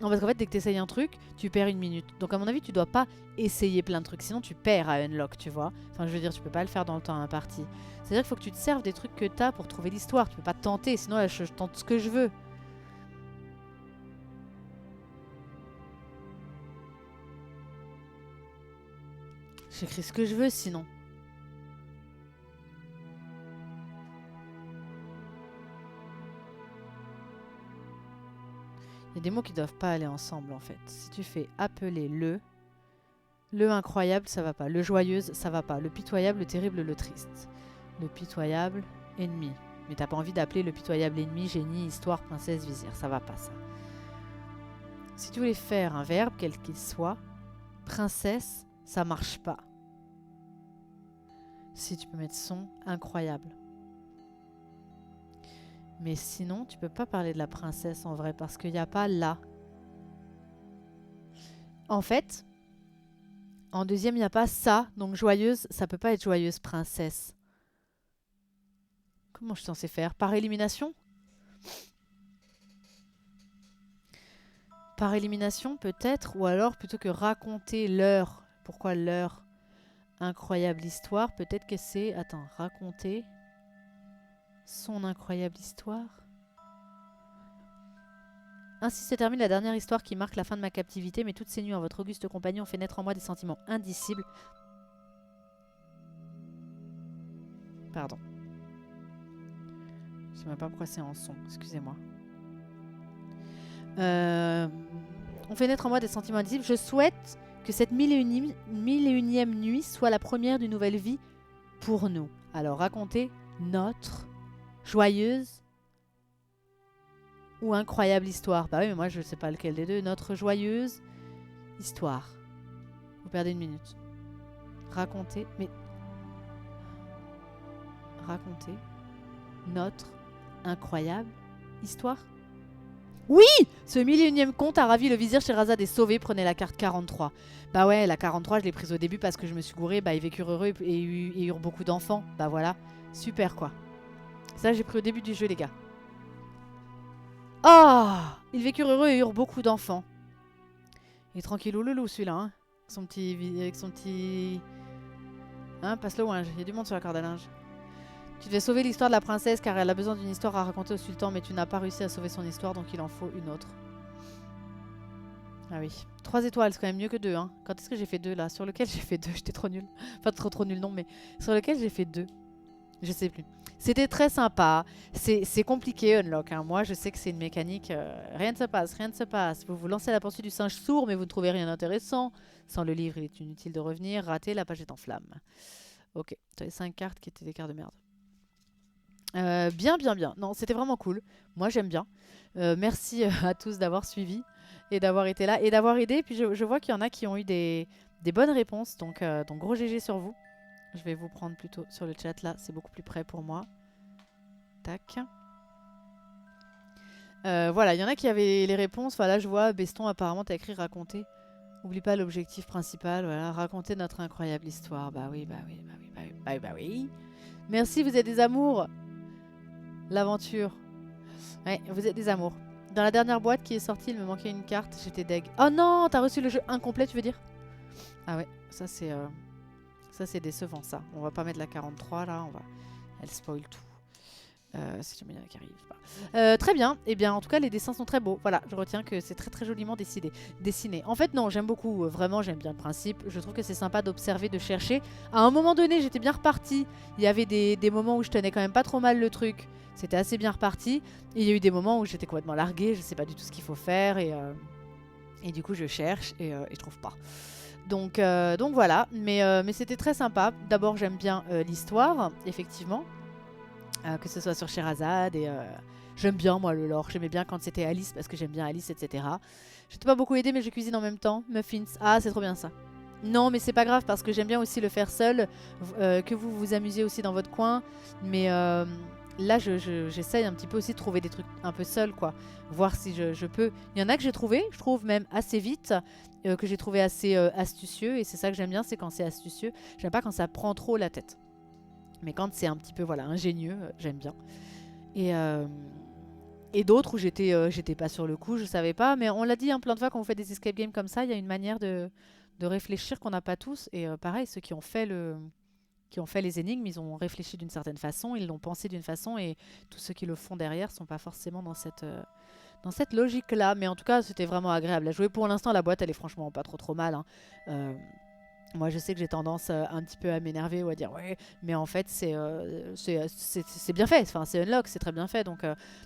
Non, parce qu'en fait, dès que tu essayes un truc, tu perds une minute. Donc, à mon avis, tu dois pas essayer plein de trucs. Sinon, tu perds à unlock, tu vois. Enfin, je veux dire, tu peux pas le faire dans le temps imparti. C'est-à-dire qu'il faut que tu te serves des trucs que tu as pour trouver l'histoire. Tu peux pas te tenter. Sinon, là, je tente ce que je veux. J'écris ce que je veux, sinon. Il y a des mots qui doivent pas aller ensemble, en fait. Si tu fais appeler le incroyable, ça va pas. Le joyeuse, ça va pas. Le pitoyable, le terrible, le triste. Le pitoyable, ennemi. Mais t'as pas envie d'appeler le pitoyable ennemi, génie, histoire, princesse, vizir. Ça va pas, ça. Si tu voulais faire un verbe, quel qu'il soit, princesse, ça marche pas. Si tu peux mettre son, incroyable. Mais sinon, tu peux pas parler de la princesse en vrai, parce qu'il n'y a pas la. En fait, en deuxième, il n'y a pas ça. Donc joyeuse, ça peut pas être joyeuse princesse. Comment je suis censée faire? Par élimination? Par élimination, peut-être. Ou alors, plutôt que raconter leur. Pourquoi leur incroyable histoire? Peut-être que c'est... Attends, raconter son incroyable histoire. Ainsi se termine la dernière histoire qui marque la fin de ma captivité, mais toutes ces nuits en votre auguste compagnie ont fait naître en moi des sentiments indicibles. Pardon. Je sais même pas pourquoi c'est en son, excusez-moi. On fait naître en moi des sentiments indicibles. Je souhaite que cette 1001e nuit soit la première d'une nouvelle vie pour nous. Alors, racontez notre joyeuse ou incroyable histoire. Bah oui, mais moi, je sais pas lequel des deux. Notre joyeuse histoire. Vous perdez une minute. Racontez, mais... Racontez notre incroyable histoire. Oui, ce 1001e conte a ravi le vizir Scheherazade est sauvé, prenez la carte 43. Bah ouais, la 43, je l'ai prise au début parce que je me suis gourée, bah ils vécurent heureux et eurent beaucoup d'enfants. Bah voilà, super quoi. Ça j'ai pris au début du jeu les gars. Oh, ils vécurent heureux et eurent beaucoup d'enfants. Il est tranquille au loulou celui-là, hein. Avec son petit... Hein, passe le linge, il y a du monde sur la corde à linge. Tu devais sauver l'histoire de la princesse car elle a besoin d'une histoire à raconter au sultan, mais tu n'as pas réussi à sauver son histoire, donc il en faut une autre. Ah oui. 3 étoiles, c'est quand même mieux que 2. Hein. Quand est-ce que j'ai fait 2 là? Sur lequel j'ai fait 2? J'étais trop nulle. Enfin, trop nulle non, mais sur lequel j'ai fait 2. Je sais plus. C'était très sympa. C'est compliqué, Unlock. Hein. Moi, je sais que c'est une mécanique. Rien ne se passe, rien ne se passe. Vous vous lancez à la poursuite du singe sourd, mais vous ne trouvez rien d'intéressant. Sans le livre, il est inutile de revenir. Raté, la page est en flammes. Ok. Tu avais 5 cartes qui étaient des cartes de merde. Bien. Non, c'était vraiment cool. Moi, j'aime bien. Merci à tous d'avoir suivi et d'avoir été là et d'avoir aidé. Puis je vois qu'il y en a qui ont eu des bonnes réponses. Donc gros GG sur vous. Je vais vous prendre plutôt sur le chat là. C'est beaucoup plus près pour moi. Tac. Voilà, il y en a qui avaient les réponses. Enfin, là, je vois Beston, apparemment, t'as écrit raconter. Oublie pas l'objectif principal. Voilà, raconter notre incroyable histoire. Bah oui. Merci, vous êtes des amours. L'aventure. Ouais, vous êtes des amours. Dans la dernière boîte qui est sortie, il me manquait une carte. J'étais deg. Oh non, t'as reçu le jeu incomplet, tu veux dire? Ah ouais, ça c'est décevant ça. On va pas mettre la 43 là, elle spoil tout. Si jamais il y en a qui arrivent. Très bien. Eh bien, en tout cas, les dessins sont très beaux. Voilà, je retiens que c'est très joliment dessiné. En fait, non, j'aime beaucoup. Vraiment, j'aime bien le principe. Je trouve que c'est sympa d'observer, de chercher. À un moment donné, j'étais bien repartie. Il y avait des moments où je tenais quand même pas trop mal le truc. C'était assez bien reparti. Et il y a eu des moments où j'étais complètement larguée. Je sais pas du tout ce qu'il faut faire. Et du coup, je cherche et je trouve pas. Donc voilà. Mais c'était très sympa. D'abord, j'aime bien l'histoire, effectivement. Que ce soit sur Scheherazade et j'aime bien moi le lore, j'aimais bien quand c'était Alice parce que j'aime bien Alice, etc. Je t'ai pas beaucoup aidé mais je cuisine en même temps. Muffins, ah c'est trop bien ça. Non mais c'est pas grave parce que j'aime bien aussi le faire seul, que vous vous amusez aussi dans votre coin. Mais là j'essaye un petit peu aussi de trouver des trucs un peu seul quoi. Voir si je peux. Il y en a que j'ai trouvé, je trouve même assez vite, que j'ai trouvé assez astucieux. Et c'est ça que j'aime bien, c'est quand c'est astucieux. J'aime pas quand ça prend trop la tête. Mais quand c'est un petit peu voilà, ingénieux, j'aime bien. Et d'autres où j'étais pas sur le coup, je savais pas. Mais on l'a dit plein de fois quand on fait des escape games comme ça, il y a une manière de réfléchir qu'on n'a pas tous. Et pareil, ceux qui ont fait les énigmes, ils ont réfléchi d'une certaine façon, ils l'ont pensé d'une façon. Et tous ceux qui le font derrière sont pas forcément dans cette logique-là. Mais en tout cas, c'était vraiment agréable à jouer. Pour l'instant, la boîte, elle est franchement pas trop mal. Hein. Moi, je sais que j'ai tendance un petit peu à m'énerver ou à dire ouais, mais en fait, c'est bien fait. Enfin, c'est Unlock, c'est très bien fait. Donc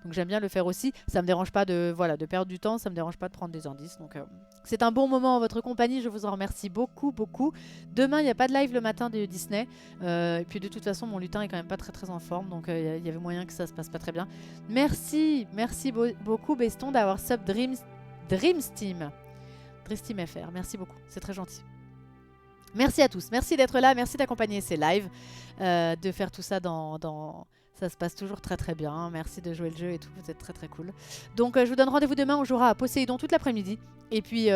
j'aime bien le faire aussi. Ça me dérange pas de perdre du temps. Ça me dérange pas de prendre des indices. Donc c'est un bon moment en votre compagnie. Je vous en remercie beaucoup. Demain, il n'y a pas de live le matin de Disney. Et puis de toute façon, mon lutin est quand même pas très en forme. Donc il y avait moyen que ça se passe pas très bien. Merci beaucoup Beston d'avoir sub Dreams Team. Dreams Team FR. Merci beaucoup. C'est très gentil. Merci à tous, merci d'être là, merci d'accompagner ces lives, de faire tout ça ça se passe toujours très bien. Merci de jouer le jeu et tout, vous êtes très cool. Donc je vous donne rendez-vous demain, on jouera à Poséidon toute l'après-midi. Et puis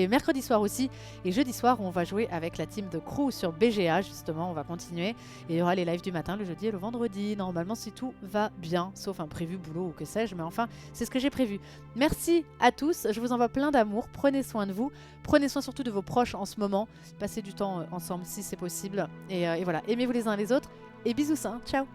mercredi soir aussi. Et jeudi soir, on va jouer avec la team de Crew sur BGA, justement, on va continuer. Et il y aura les lives du matin, le jeudi et le vendredi. Normalement, si tout va bien, sauf un prévu boulot ou que sais-je. Mais enfin, c'est ce que j'ai prévu. Merci à tous, je vous envoie plein d'amour. Prenez soin de vous. Prenez soin surtout de vos proches en ce moment. Passez du temps ensemble si c'est possible. Et voilà, aimez-vous les uns les autres. Et bisous, ciao.